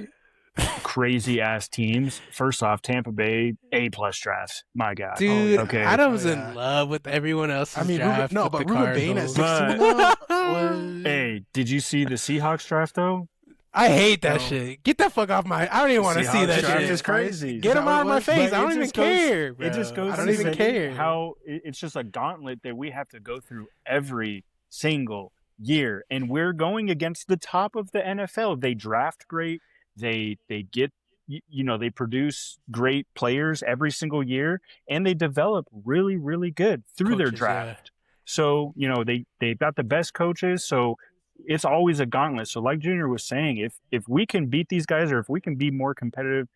crazy ass teams, first off, Tampa Bay A+ draft. My God. Dude, okay. Adam's Oh, yeah. in love with everyone else's I mean, draft. Ruben, no, with but the Ruben Bain at Cardinals. 16 was... Hey, did you see the Seahawks draft though? I hate that No. shit. Get that fuck off my. I don't even want to see Seahawks that draft shit. is crazy. Get Is him that out what of it my was? face. But I it don't even just goes- care. Bro. It just goes I don't to even say care. how it's just a gauntlet that we have to go through every single year, and we're going against the top of the NFL. They draft great. They get they produce great players every single year, and they develop really really good through their Coaches, yeah. draft. So they've got the best coaches. So it's always a gauntlet. So like Junior was saying, if we can beat these guys, or if we can be more competitive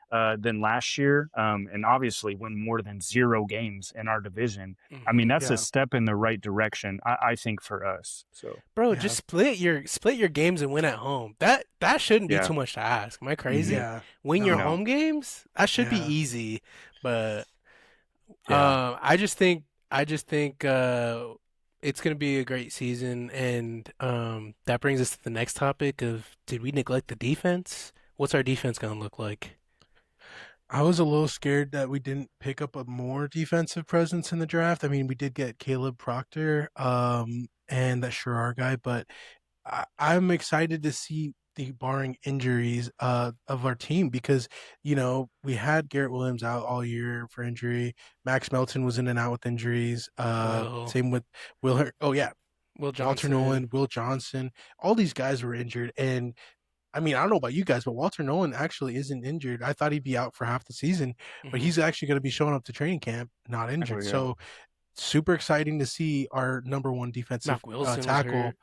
than last year, and obviously win more than 0 games in our division, I mean that's Yeah. a step in the right direction, I think, for us. So Bro, Yeah. just split your games and win at home. That shouldn't be Yeah. too much to ask. Am I crazy? Yeah. Win No. your No. home games? That should be Yeah. easy. But Yeah. I just think it's gonna be a great season, and that brings us to the next topic of, did we neglect the defense? What's our defense gonna look like? I was a little scared that we didn't pick up a more defensive presence in the draft. I mean, we did get Caleb Proctor, and that Sherrar guy, but I'm excited to see the barring injuries of our team because we had Garrett Williams out all year for injury. Max Melton was in and out with injuries. Same with Will. Will Walter Johnson. Nolan, Will Johnson. All these guys were injured, and I mean, I don't know about you guys, but Walter Nolan actually isn't injured. I thought he'd be out for half the season, but Mhm. he's actually going to be showing up to training camp, not injured. yeah. So super exciting to see our number one defensive Mac Wilson was tackle. hurt.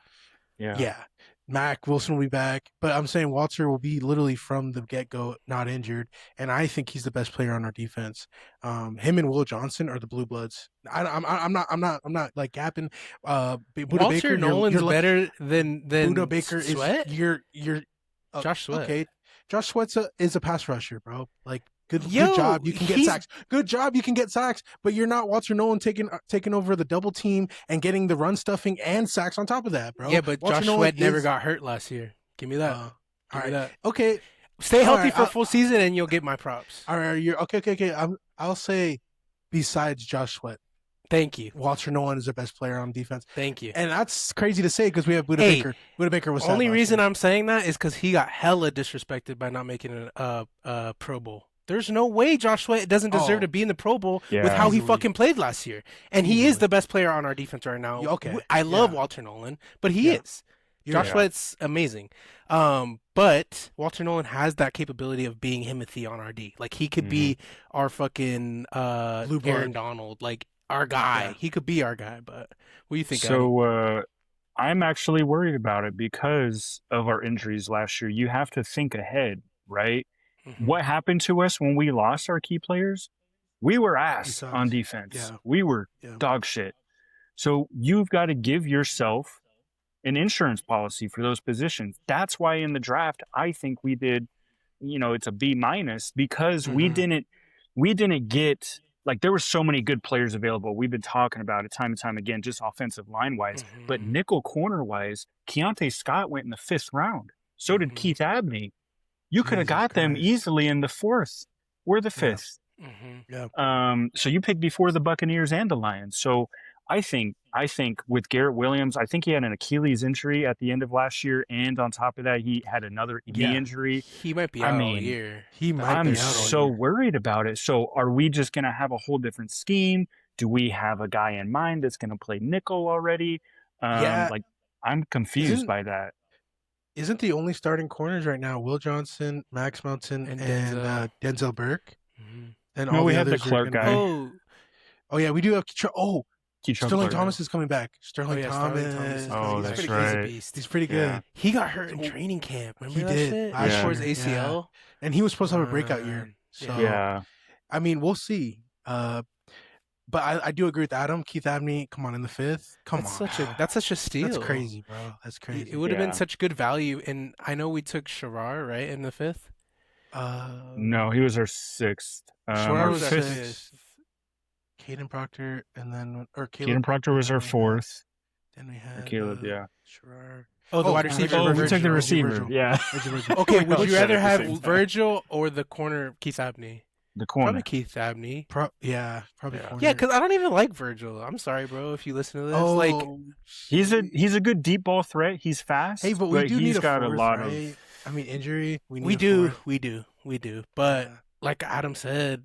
yeah. Mac Wilson will be back, but I'm saying Walter will be literally from the get-go not injured, and I think he's the best player on our defense. Him and Will Johnson are the blue bloods. I'm not like gapping. Buda Walter Baker, Nolan's you're lucky- better than Buda Baker Sweat? is you're Josh Sweat. Okay, Josh Sweat's is a pass rusher, bro. Like good Yo, job. You can get he's- sacks. Good job. You can get sacks, but you're not Walter Nolan taking over the double team and getting the run stuffing and sacks on top of that, bro. Yeah, but Walter Josh Nolan Sweat never is- got hurt last year. Give me that. all Give me right. that. Okay. Stay all healthy right, for a I'll- full season, and you'll get my props. All right. You're okay. I'll say besides Josh Sweat, Thank you. Walter Nolan is the best player on defense, Thank you. and that's crazy to say because we have Buda Hey, Baker. Buda Baker was Only sad last reason year. I'm saying that is because he got hella disrespected by not making a Pro Bowl. There's no way Josh Sweat doesn't deserve Oh. to be in the Pro Bowl with Yeah. how he Easily. fucking played last year. And he is Easily. the best player on our defense right now. Yeah, okay. I love Yeah. Walter Nolan, but he Yeah. is. You're Josh right. Sweat's amazing. But Walter Nolan has that capability of being Himothy on our D. Like, he could be our fucking Bluebird. Aaron Donald, like our guy. Yeah. He could be our guy, but what do you think, Adam? So I'm actually worried about it because of our injuries last year. You have to think ahead, right? Mhm. What happened to us when we lost our key players? We were ass sucked. on defense. Yeah. We were Yeah. dog shit. So you've got to give yourself an insurance policy for those positions. That's why in the draft, I think we did, it's a B- because we Mhm. didn't get, like, there were so many good players available. We've been talking about it time and time again, just offensive line wise, but Mhm. nickel corner wise, Keontae Scott went in the 5th round. So did Mhm. Keith Abney. You could have Jesus got them Christ. easily in the 4th. We're the 5th. Mhm. So you picked before the Buccaneers and the Lions. So I think with Garrett Williams, I think he had an Achilles injury at the end of last year, and on top of that, he had another knee injury. He might be I out all mean, year. He might I'm be out all so year. worried about it. So are we just going to have a whole different scheme? Do we have a guy in mind that's going to play nickel already? Yeah. Like I'm confused Isn't by that. isn't the only starting corners right now Will Johnson, Max Mountain, And and Denzel Burke? Mhm. And No, all we the have the others are Clark gonna guy. be- Oh yeah, we do have Keytruck Sterling Clark. Thomas is coming back. Sterling Sterling Thomas. Thomas is Oh, coming. that's He's right. a beast. He's pretty good. Yeah. He got hurt in So- training camp. Remember He that did shit? last Yeah. Tore his year, ACL. And he was supposed to have a breakout year. So Yeah. I mean, we'll see. But I do agree with Adam. Keith Abney, come on, in the 5th. Come That's on. such a steal. That's crazy, bro. That's crazy. It would have been Yeah. such good value. And I know we took Sherrar, right, in the 5th. No, he was our 6th. Sherrar Our was our 5th. 6th. Caden Proctor, and then Caden Proctor was our 4th. Then we had Caleb, yeah. Sherrar. Oh, the wide receiver. Oh, we took the Virgil, receiver. Virgil. Yeah. Virgil. Okay, would Both you said rather it at the have same time. Virgil or the corner Keith Abney? The corner. Probably Keith Abney. Probably Yeah. corner. Yeah, because I don't even like Virgil. I'm sorry, bro, if you listen to this. oh, Like, He's a good deep ball threat. He's fast. hey, but we do he's need got a fourth, a lot right? of. I mean, injury. we need a do, fourth. we do. But Yeah. like Adam said,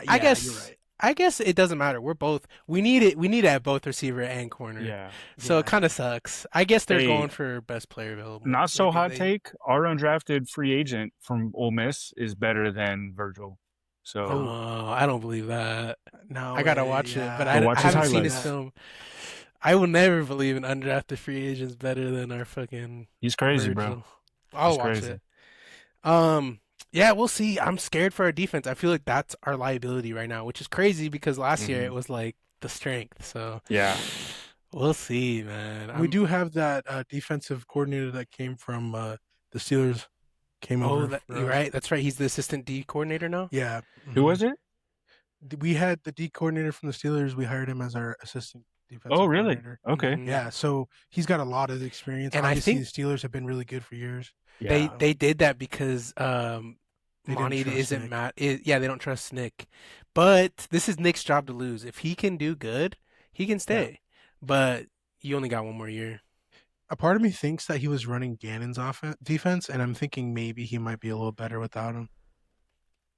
Yeah, guess- you're right. I guess it doesn't matter. We're both. We need it. We need to have both receiver and corner. Yeah. So Yeah. it kind of sucks. I guess they're Hey, going for best player available. Not so Maybe hot they- take. Our undrafted free agent from Ole Miss is better than Virgil. So Oh, I don't believe that. No, I gotta way, watch yeah. it, but Go I watch his haven't seen his highlights. film. I will never believe an undrafted free agent's better than our fucking he's crazy, bro. Virgil. I'll He's watch crazy. it. Yeah, we'll see. I'm scared for our defense. I feel like that's our liability right now, which is crazy because last year Mhm. it was like the strength. So Yeah. we'll see, man. We do have that defensive coordinator that came from the Steelers. Came over. You're right. That's right. He's the assistant D coordinator now. Yeah. Who was it? We had the D coordinator from the Steelers. We hired him as our assistant defensive Oh, really? coordinator. Okay. Mhm. Yeah, so he's got a lot of experience. And I Obviously, think- the Steelers have been really good for years. Yeah. They did that because didn't Monty trust isn't Nick. mad. Yeah, they don't trust Nick. But this is Nick's job to lose. If he can do good, he can stay. But you only got one more year. A part of me thinks that he was running Gannon's defense, and I'm thinking maybe he might be a little better without him.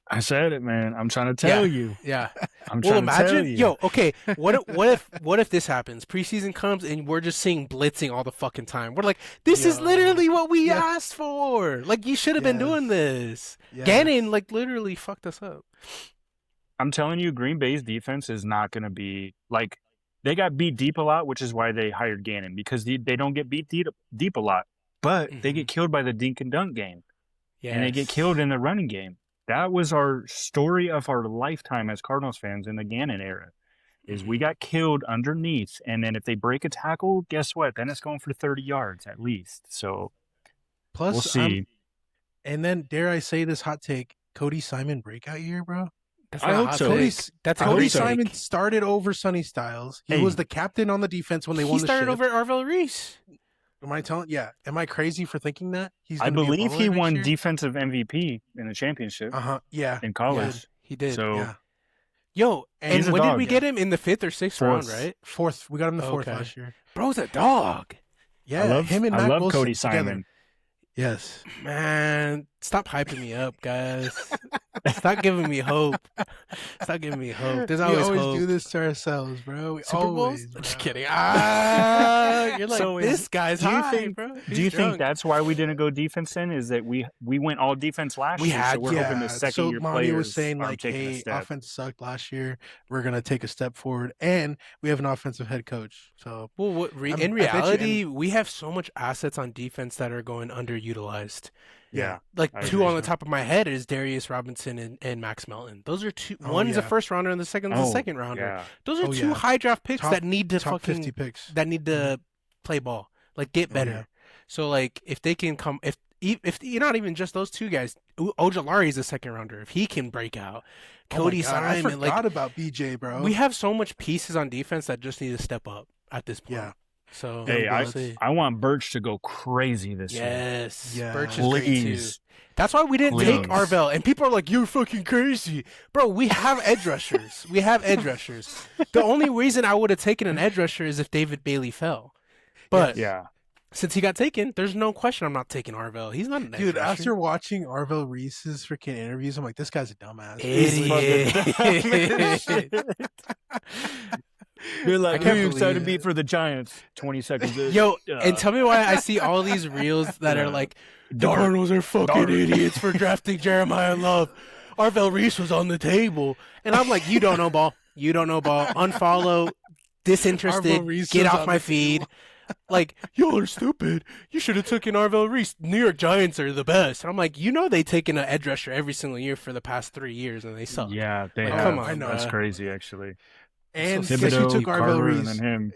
I said it, man. I'm trying to tell you. Yeah. I'm Well, trying to tell imagine, you. okay. What if this happens? Preseason comes and we're just seeing blitzing all the fucking time. We're like, this is Yo. literally what we Yeah. asked for. Like, you should have been Yes. doing this. Yeah. Gannon, like, literally fucked us up. I'm telling you, Green Bay's defense is not going to be like they got beat deep a lot, which is why they hired Gannon because they don't get beat deep a lot, but they get killed by the dink and dunk game, and they get Yes. killed in the running game. That was our story of our lifetime as Cardinals fans in the Gannon era. Is we got killed underneath, and then if they break a tackle, guess what? Then it's going for 30 yards at least. So Plus, we'll see. and then, dare I say this hot take, Cody Simon breakout year, bro? That's I not a hope hot so. take. That's a Cody great Simon take. started over Sonny Styles. He Hey. was the captain on the defense when they won He the started ship. over Arvell Reese. Am I telling? Yeah. Am I crazy for thinking that? He's I gonna be a believe baller he next won year? defensive MVP in the championship Yeah. in college. He did. So Yeah. Yo, And and he's a when did dog, we yeah. get him? In the 5th or 6th round, Fourth. right? Fourth. We got him the fourth Okay. last year. Bro's a dog. Yeah. I love, him and I Matt love Wilson Cody together. Simon. Yes. Man, stop hyping me up, guys. Stop giving me hope. Stop giving me hope. There's We always always hope. do this to ourselves, bro. We Super Bowls? always, Just bro. kidding. You're like, So this guy's do you high, think- bro. Do you think that's why we didn't go defense then? Is that we went all defense last We year? had- so we're hoping the second so year Monty players was saying are like, taking a hey, step. offense sucked last year. We're gonna take a step forward, and we have an offensive head coach. So Well, I'm- in I bet you reality, we have so much assets on defense that are going underutilized. Yeah. Like I two agree. on the top of my head is Darius Robinson and Max Melton. Those are two. Oh, One's a yeah. first rounder and the second's a Oh, second rounder. Yeah. Those are Oh, two yeah. high draft picks Top- that need to top fucking 50 picks. that need to play ball, like get Oh, better. yeah. So like if they can come, if you're not even just those two guys, Ojolari is a second rounder. If he can break out, Oh my Cody God, I Simon, forgot like about BJ, bro. we have so much pieces on defense that just need to step up at this point. Yeah. So Hey, we'll Young see. I want Birch to go crazy this year. Yes, Yeah. Birch is great too. Please. That's why we didn't take Please. Arvell. And people are like, "You're fucking crazy, bro." We have edge rushers. We have edge rushers. The only reason I would have taken an edge rusher is if David Bailey fell. But Yeah. since he got taken, there's no question I'm not taking Arvell. He's not an edge Dude, rusher. after watching Arvell Reese's freaking interviews, I'm like, this guy's a dumbass. Idiot. You're I like, can't who you excited to believe be for the Giants? 20 seconds in. Yo, and tell me why I see all these reels that are like, the Cardinals are fucking idiots for drafting Jeremiah Love. Arvell Reese was on the table. And I'm like, you don't know ball. You don't know ball. Unfollow, disinterested, Arvell Reese get was off on my the feed. table. Like, y'all are stupid. You should have taken Arvell Reese. New York Giants are the best. And I'm like, you know they taken an edge rusher every single year for the past 3 years, and they suck. Yeah, they Like, have. come on, I know. That's bruh. crazy, actually. And So guess who Thibodeau, took Arvell Carter, and Reese? then him.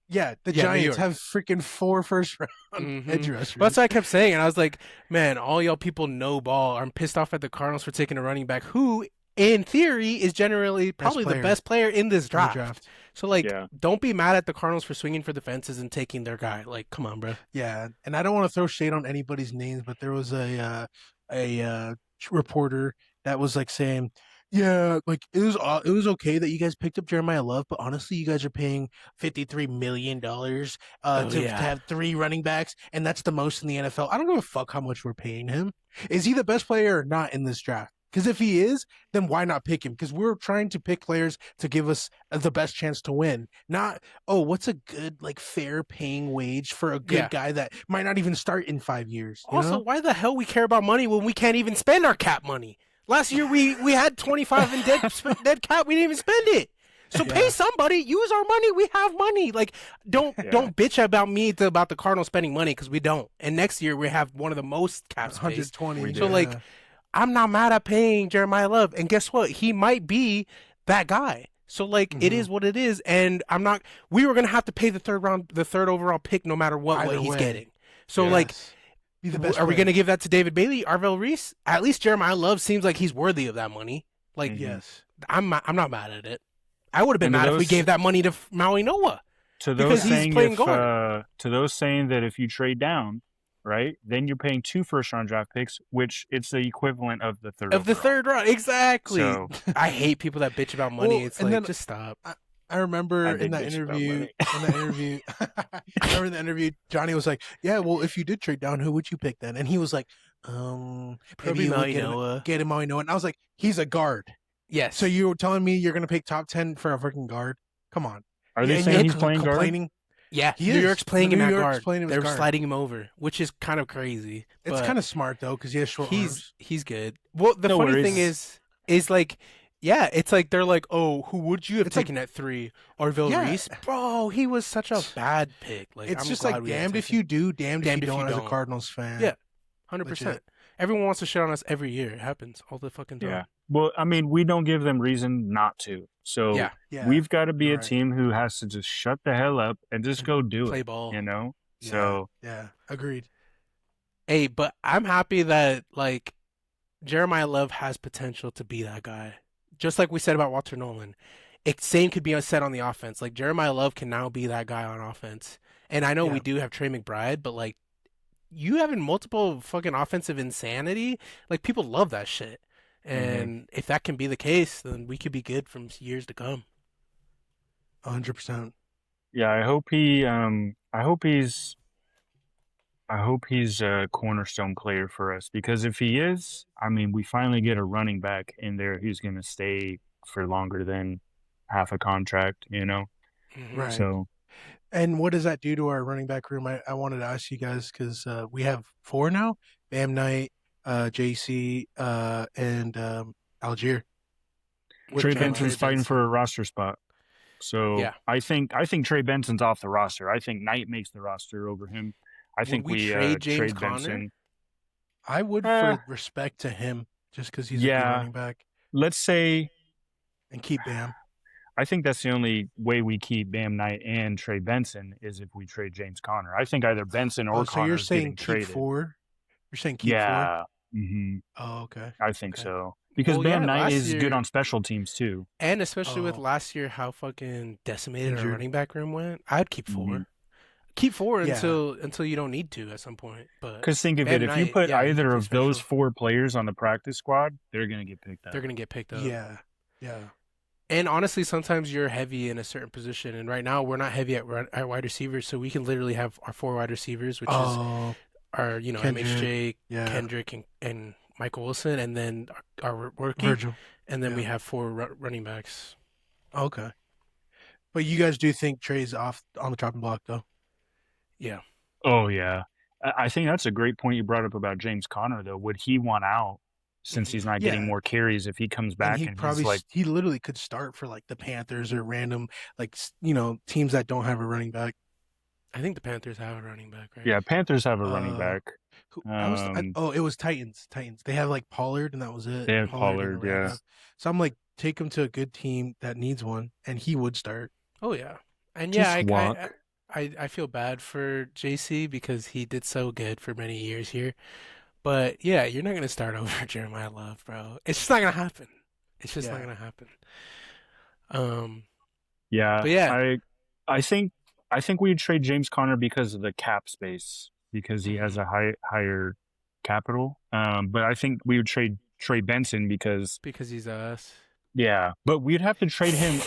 Yeah, the Yeah, New Giants York. have freaking 4 first-round Mhm. edge rushers. That's what I kept saying. And I was like, man, all y'all people know ball. I'm pissed off at the Cardinals for taking a running back who, in theory, is generally probably the player best player in this in the draft. So, like, Yeah. don't be mad at the Cardinals for swinging for the fences and taking their guy. Like, come on, bro. Yeah, and I don't want to throw shade on anybody's names, but there was a reporter that was like saying, yeah, like it was okay that you guys picked up Jeremiah Love, but honestly, you guys are paying $53 million to have 3 running backs, and that's the most in the NFL. I don't give a fuck how much we're paying him. Is he the best player or not in this draft? Because if he is, then why not pick him? Because we're trying to pick players to give us the best chance to win. Not, oh, what's a good, like, fair paying wage for a good Yeah. guy that might not even start in 5 years. You Also, know? why the hell we care about money when we can't even spend our cap money? Last year we had 25 in dead cap. We didn't even spend it. So pay Yeah. somebody. Use our money. We have money. Like don't bitch about about the Cardinals spending money because we don't. And next year we have one of the most cap space. 120. So like I'm not mad at paying Jeremiah Love. And guess what? He might be that guy. So like it is what it is. And I'm not. We were gonna have to pay the third overall pick, no matter what Either he's way. getting. So Yes. like. Be the best Are we player. going to give that to David Bailey, Arvell Reese? At least Jeremiah Love seems like he's worthy of that money. Like, Yes. I'm not mad at it. I would have been And mad if we those- gave that money to Maui Noah. To Because those he's saying playing if, guard. to those saying that if you trade down, right, then you're paying 2 first-round draft picks, which it's the equivalent of the third. Of the overall. thard round. Exactly. So I hate people that bitch about money. Well, It's and like, then- just stop. I remember I in did that bitch about interview, money. I remember in the interview, Johnny was like, yeah, well, if you did trade down, who would you pick then? And he was like, Probably maybe you would Maui get Noah. him Maui Noah. And I was like, he's a guard. Yes. So you were telling me you're going to pick top 10 for a freaking guard? Come on. Are they And saying you're he's playing guard? complaining? yeah, He New is. York's playing him New at York's guard. playing him as They're guard. sliding him over, which is kind of crazy. It's but kind of smart, though, because he has short arms. he's good. Well, the No funny worries. thing is like, yeah, it's like they're like, oh, who would you have It's like- taken at 3? Arvell Yeah. Reese? Bro, he was such a bad pick. Like, It's I'm just glad like we didn't damned if take him. you do, damned Damned if if you you don't as a don't. Cardinals fan. Yeah. 100%. Legit. Everyone wants to shit on us every year. It happens all the fucking time. Yeah. Well, I mean, we don't give them reason not to. So Yeah. Yeah. we've got to be a you're right. team who has to just shut the hell up and just go do Play it. ball. You know? Yeah. So Yeah. Agreed. Hey, but I'm happy that like Jeremiah Love has potential to be that guy. Just like we said about Walter Nolan. Same could be said on the offense. Like Jeremiah Love can now be that guy on offense. And I know Yeah. we do have Trey McBride, but like you having multiple fucking offensive insanity, like people love that shit. And if that can be the case, then we could be good from years to come. 100%. yeah, I hope he's a cornerstone player for us, because if he is, I mean, we finally get a running back in there who's going to stay for longer than half a contract, you know? Right. So, And what does that do to our running back room? I wanted to ask you guys because we have 4 now: Bam Knight, JC, and Algier. With Trey Trey Benson's fighting Benson. for a roster spot. So Yeah. I think Trey Benson's off the roster. I think Knight makes the roster over him. I Would think we we trade James trade Conner? Benson. I would for respect to him, just because he's a good Yeah. running back, Let's say and keep Bam. I think that's the only way we keep Bam Knight and Trey Benson is if we trade James Conner. I think either Benson or Oh, so you're Connor's saying getting keep traded. 4? You're saying keep 4? Yeah. hmm Oh, okay. I think Okay. so. Because Well, Bam yeah, Knight last is year- good on special teams too. And especially with Oh. last year, how fucking decimated our Injured. running back room went. I'd keep 4. Mhm. keep four Yeah. until you don't need to at some point. But Because think of Ben it, if you Knight, put yeah, he either could be of those special. 4 players on the practice squad, they're gonna get picked up. They're gonna get picked up. Yeah. And honestly, sometimes you're heavy in a certain position, and right now we're not heavy at wide receivers, so we can literally have our 4 wide receivers, which is our Kendrick, MHJ, yeah. Kendrick, and Michael Wilson, and then our rookie, Virgil. and then we Yeah. have 4 running backs. Okay. But you guys do think Trey's off on the chopping block, though? Yeah. Oh yeah, I think that's a great point you brought up about James Conner though. Would he want out since he's not getting Yeah. more carries if he comes back And he and probably he's like, he literally could start for like the Panthers or random teams that don't have a running back. I think the Panthers have a running back, right? yeah, Panthers have a running back. It was Titans. They have like Pollard, and that was it. They have and a Pollard, yeah. random. So I'm like, take him to a good team that needs one, and he would start. Oh yeah, and Just yeah, walk. I feel bad for JC because he did so good for many years here, but yeah, you're not gonna start over Jeremiah Love, bro. It's just not gonna happen. It's just not Yeah. gonna happen. Yeah, But yeah. I think we'd trade James Conner because of the cap space because he has a higher capital. But I think we would trade Trey Benson because he's us. yeah, but we'd have to trade him.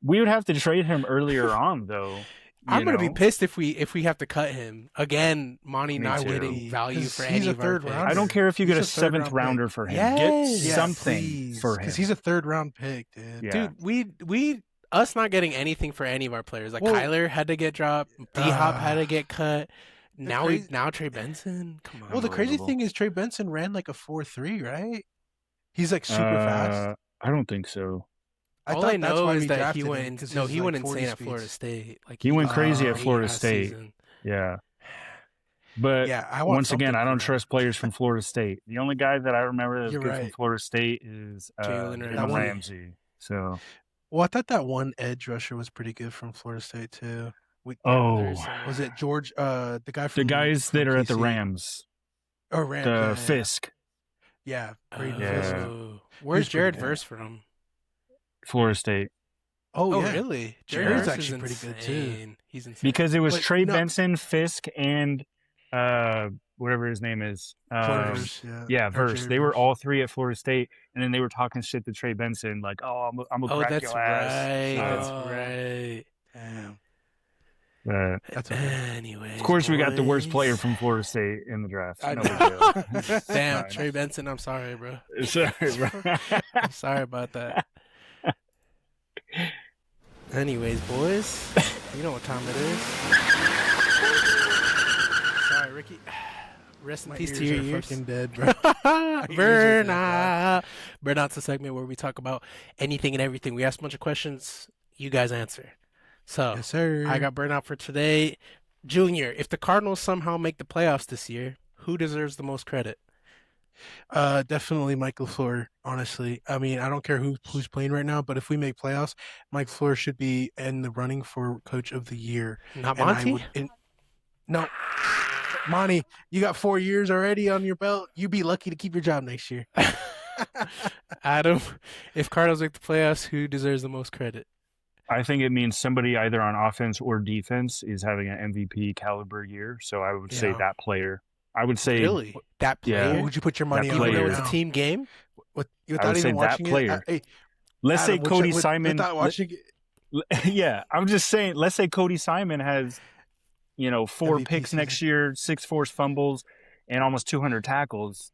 We would have to trade him earlier on though. I'm gonna be pissed if we have to cut him again. Monty Me not too. getting value for He's any a of our third picks. rounder. I don't care if you get a He's a third 7th round rounder pick. for him. Yes. Get Yeah, something for him because he's a third round pick, dude. Yeah. Dude, us not getting anything for any of our players. Like Well, Kyler had to get dropped, D-Hop had to get cut. Now Trey Benson. Come on. Well, the crazy Unbelievable. thing is Trey Benson ran like a 4.3, right? He's like super fast. I don't think so. All I know is that he went insane at Florida State. Like He went crazy at ate Florida last State. season. Yeah. But Yeah, I want once again, something I for don't that. trust players from Florida State. The only guy that I remember that's You're good from right. Florida State is Jalen Jalen Ramsey. Ramsey. So, Well, I thought that one edge rusher was pretty good from Florida State too. Was it George? The guy from the guys that are at the KC? Rams, Oh, Rams. the Fisk, Yeah. Braden Yeah. Fisk. Where's He's pretty Jared good. Verse from? Florida State. Oh, Oh, yeah. really? Jared's Verse actually is pretty good, too. insane. He's insane. Because it was But Trey no- Benson, Fisk, and whatever his name is. Verse, Yeah, Or Verse. Jared They were Verse. all 3 at Florida State, and then they were talking shit to Trey Benson, like, "Oh, I'm gonna Oh, crack that's your ass." right. That's Oh. right. Damn. Uh, That's okay. Anyways, of course, we got the worst boys. player from Florida State in the draft. I No know. big deal. Damn, Fine. Trey Benson. I'm sorry, bro. Sorry, bro. I'm sorry about that. Anyways, boys, you know what time it is. Sorry, Ricky. Rest in My peace to ears your are ears. fucking dead, bro. Burnout. Burnout's a segment where we talk about anything and everything. We ask a bunch of questions. You guys answer. So, Yes, sir. I got Burnout for today. Junior, if the Cardinals somehow make the playoffs this year, who deserves the most credit? Definitely Michael Floor, honestly. I mean, I don't care who's playing right now, but if we make playoffs, Mike Floor should be in the running for Coach of the Year. Not And I Monty? would- no, Monty, you got 4 years already on your belt. You'd be lucky to keep your job next year. Adam, if Cardinals make the playoffs, who deserves the most credit? I think it means somebody either on offense or defense is having an MVP caliber year. So I would say Yeah. that player. I would say Really? That Yeah. player? What would you put your money That on? Even though player. it's a team game? Without say even that watching player. it? Hey, let's say Adam, Cody Simon. Without watching it, Yeah, I'm just saying. Let's say Cody Simon has, 4 MVP picks next season. year, 6 forced fumbles, and almost 200 tackles.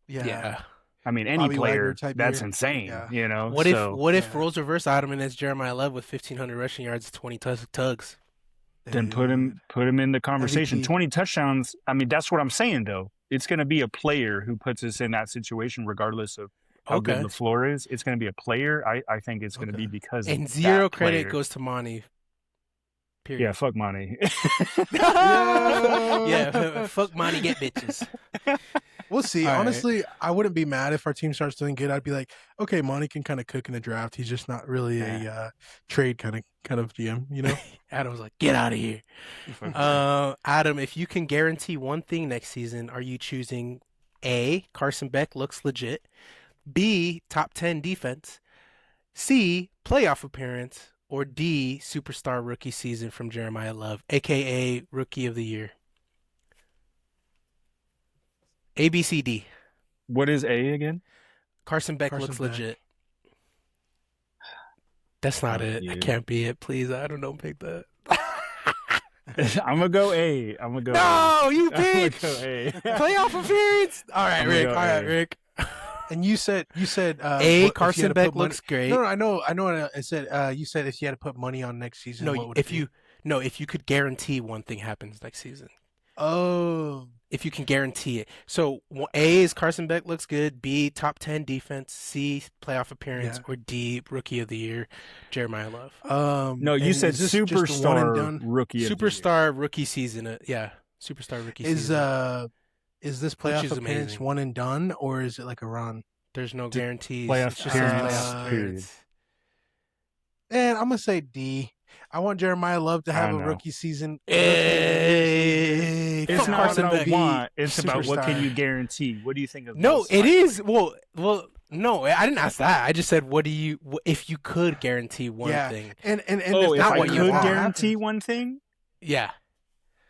yeah. I mean, any Bobby player, Wagner type that's year. insane. Yeah. What if yeah. roles reverse Adam and it's Jeremiah Love with 1,500 rushing yards, 20 tugs? Then put him in the conversation. MVP. 20 touchdowns. I mean, that's what I'm saying though. It's going to be a player who puts us in that situation, regardless of how Okay. good the floor is. It's going to be a player. I think it's going to Okay. be because And of zero that credit player. goes to Monty. Period. Yeah, fuck money. Yeah, fuck Monty, get bitches. We'll see. All right. Honestly, I wouldn't be mad if our team starts doing good. I'd be like, okay, Monty can kind of cook in the draft. He's just not really a trade kind of GM, you know? Adam was like, get out of here. Adam, if you can guarantee one thing next season, are you choosing A, Carson Beck looks legit, B, top 10 defense, C, playoff appearance, or D, superstar rookie season from Jeremiah Love, aka Rookie of the Year? A, B, C, D. What is A again? Carson Beck Carson looks Beck. legit. That's not Fuck it. That you. can't be it. Please, I don't pick that. I'm gonna go A. I'm gonna go. No, you A. I'm gonna bitch. go A. Playoff appearance. All right, I'm gonna Rick. go All right, A. Rick. And you said A, what, if you Carson had to Beck put money- looks great. No, I know what I said. You said if you had to put money on next season, what No, would if it be? you no, if you could guarantee one thing happens next season. Oh, If you can guarantee it. So A is Carson Beck looks good. B, top 10 defense. C, playoff appearance. Yeah. Or D, Rookie of the Year, Jeremiah Love. No, you and said is this just a one and superstar done? rookie. Of the year. Superstar rookie season. Yeah, superstar rookie season. Is this Which playoff is appearance amazing. one and done, or is it like a run? There's no guarantees. playoff It's just says appearance, playoff period. appearance. And I'm gonna say D. I want Jeremiah Love to have I a know. rookie season. Hey, It's fuck not Carson about Beck. want. It's about what can superstar. you guarantee. What do you think of? No, most it likely? is. Well, no, I didn't ask that. I just said, what do you, if you could guarantee one Yeah. thing? And Oh, if if not I what you could want. guarantee one thing, Yeah.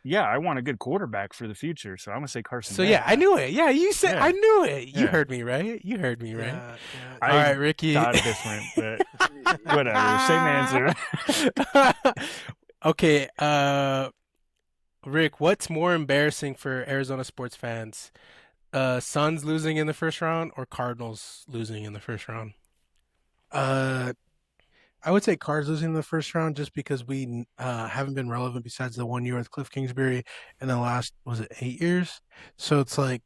yeah, I want a good quarterback for the future. So I'm gonna say Carson. So Beck. yeah, I knew it. Yeah, you said Yeah. I knew it. You Yeah. heard me, right? You heard me, right? Yeah, I All right, Ricky. thought different, but whatever. Same answer. Okay, Rick, what's more embarrassing for Arizona sports fans? Suns losing in the first round or Cardinals losing in the first round? I would say Cards losing in the first round just because we haven't been relevant besides the 1 year with Cliff Kingsbury in the last, was it 8 years? So it's like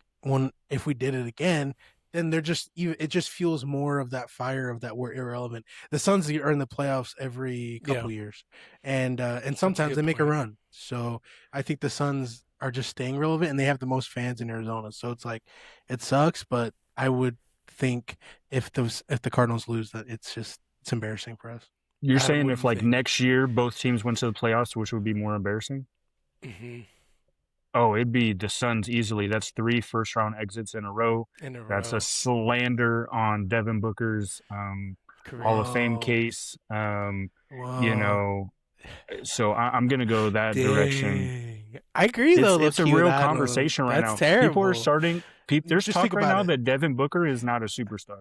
if we did it again, then it just fuels more of that fire of that we're irrelevant. The Suns are in the playoffs every couple years, and sometimes good they make a point. run. So I think the Suns are just staying relevant, and they have the most fans in Arizona. So it's like it sucks, but I would think if the Cardinals lose, that it's embarrassing for us. You're Adam, saying what do if you like think? next year both teams went to the playoffs, which would be more embarrassing? Mm-hmm. Oh, it'd be the Suns easily. That's 3 first-round exits in a row. In a row. That's a slander on Devin Booker's Career. Hall of Fame Whoa. case. Whoa. You know, so I'm gonna go that direction. Dang. I agree though. It's a low-key, real with Adam. conversation right now. That's terrible. People are starting. There's Just talk think right about now it. that Devin Booker is not a superstar.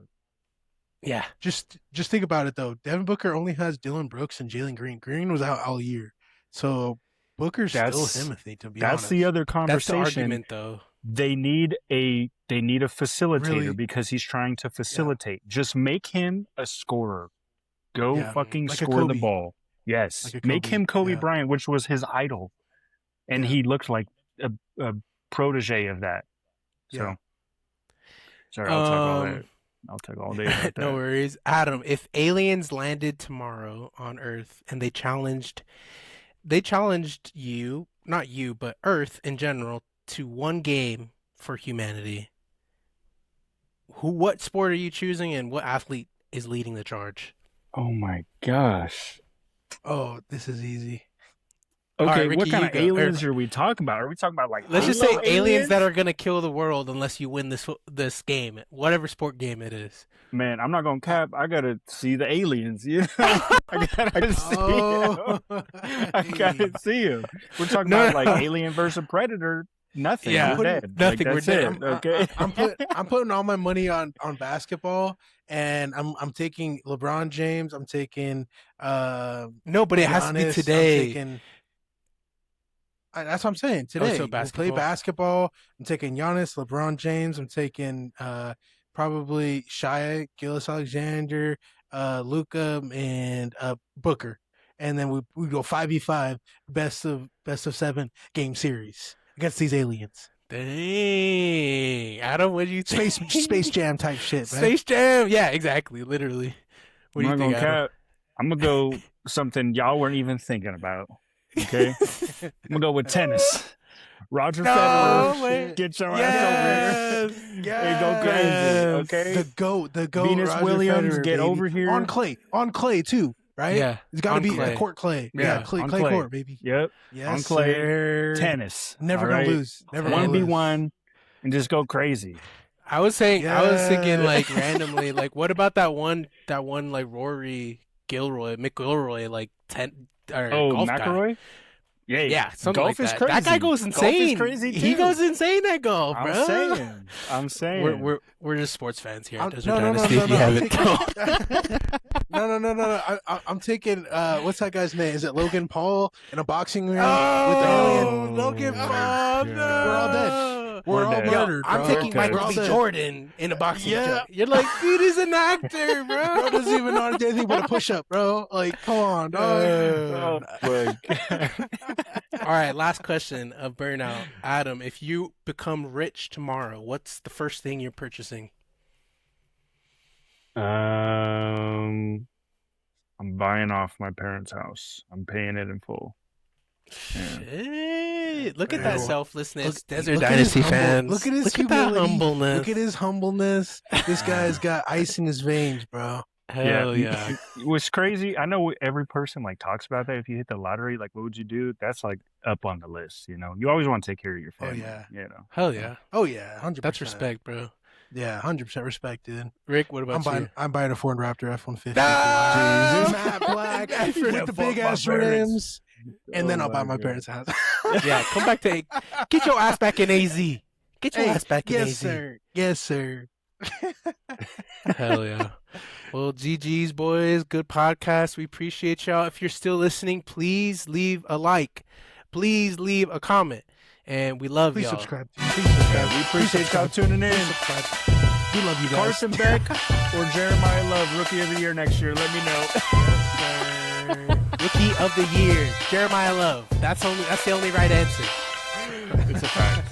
Yeah. Just think about it though. Devin Booker only has Dylan Brooks and Jalen Green. Green was out all year, so Booker's still That's- Timothy. To be That's honest, the other That's the conversation. argument though. They need a facilitator Really? because he's trying to facilitate. Just make him a scorer. Go Yeah. fucking Like a score the Kobe. ball. Yes. Like a Make Kobe, him Kobe yeah. Bryant, which was his idol. And Yeah. he looked like a protege of that. So Yeah. sorry, I'll talk all that. I'll talk all day about that. No worries. Adam, if aliens landed tomorrow on Earth and they challenged you, not you, but Earth in general, to one game for humanity, what sport are you choosing and what athlete is leading the charge? Oh my gosh. Oh, this is easy. All Okay, right, Ricky, what kind you of go. aliens are we talking about? Are we talking about like Let's just say Halo aliens that are gonna kill the world unless you win this game, whatever sport game it is. Man, I'm not gonna cap. I gotta see the aliens. Yeah, I gotta see Oh, them. I gotta see them. We're talking No, about no. like Alien versus Predator. Nothing. Yeah, we're dead. nothing, Like, we're that's dead. it. Okay. I'm putting all my money on basketball, and I'm taking LeBron James. I'm taking No, but it has to be Giannis, I'm today. taking- that's what I'm saying. Today, so we'll play basketball. basketball. I'm taking Giannis, LeBron James. I'm taking probably Shia, Gillis Alexander, Luca, and Booker. And then we go 5v5, best of 7 game series against these aliens. Dang, Adam, what do you think? Space Jam type shit, man. Space Jam. Yeah, exactly. Literally. What do I'm you not think, gonna Adam? cap. I'm gonna go something y'all weren't even thinking about. Okay. I'm gonna go with tennis. Roger No, Federer, wait. get your ass Yes. over here. Hey, go crazy. Yes. Okay. The goat, Venus Roger Williams, Federer, get baby. over here. on clay too, right? Yeah, It's got to on be clay. a court clay. Yeah, Yeah, clay on clay clay. court, baby. Yep. Yes, on clay, sir. tennis. Never all gonna right? lose. Never gonna lose. 1v1 and just go crazy. I was thinking Yeah. like randomly, like what about that one like Rory McIlroy, like 10 or Oh, golf McElroy? guy. Yeah, Yeah, something golf like is that. crazy. That guy goes Golf insane. is crazy too. He goes insane at golf, bro. I'm saying. We're just sports fans here at Desert no, Dynasty. no, if you no, haven't. No. I'm taking what's that guy's name? Is it Logan Paul in a boxing ring with the Oh, alien? Logan Oh, Paul! yeah. No. We're all dead. We're all dead. murdered. I'm bro. taking Okay. Michael We're all B. dead. Jordan in a boxing Yeah. joint. You're like, dude, he's an actor, bro. Bro doesn't even know how to do anything but a push-up, bro. Like, come on, dog. Look. All right, last question of Burnout. Adam, if you become rich tomorrow, what's the first thing you're purchasing? I'm buying off my parents' house. I'm paying it in full. Yeah. Shit. Look at that Bro. selflessness, Look- Desert look at Dynasty his humble- fans. look at his that humility. humbleness. Look at his humbleness. This guy's got ice in his veins, bro. Hell yeah. What's crazy, I know every person like talks about that. If you hit the lottery, like what would you do? That's like up on the list, you know. You always want to take care of your Oh, family. yeah. You know. Hell yeah. Oh yeah, 100%. That's respect, bro. Yeah, 100% respect, dude. Rick, what about you? I'm buying a Ford Raptor F-150. Ah! Jesus, matte black with the big ass rims, and then I'll buy my parents' house. Yeah, come back to get your ass back in AZ. Get your Hey, ass back in yes, AZ. sir. Yes, sir. Hell yeah. Well, GG's, boys. Good podcast. We appreciate y'all. If you're still listening, please leave a like. Please leave a comment. And we love Please y'all. subscribe. Please subscribe. We appreciate y'all tuning in. Please subscribe. We love you guys. Carson Beck or Jeremiah Love, Rookie of the Year next year. Let me know. Rookie of the year, Jeremiah Love. That's the only right answer. It's a fact.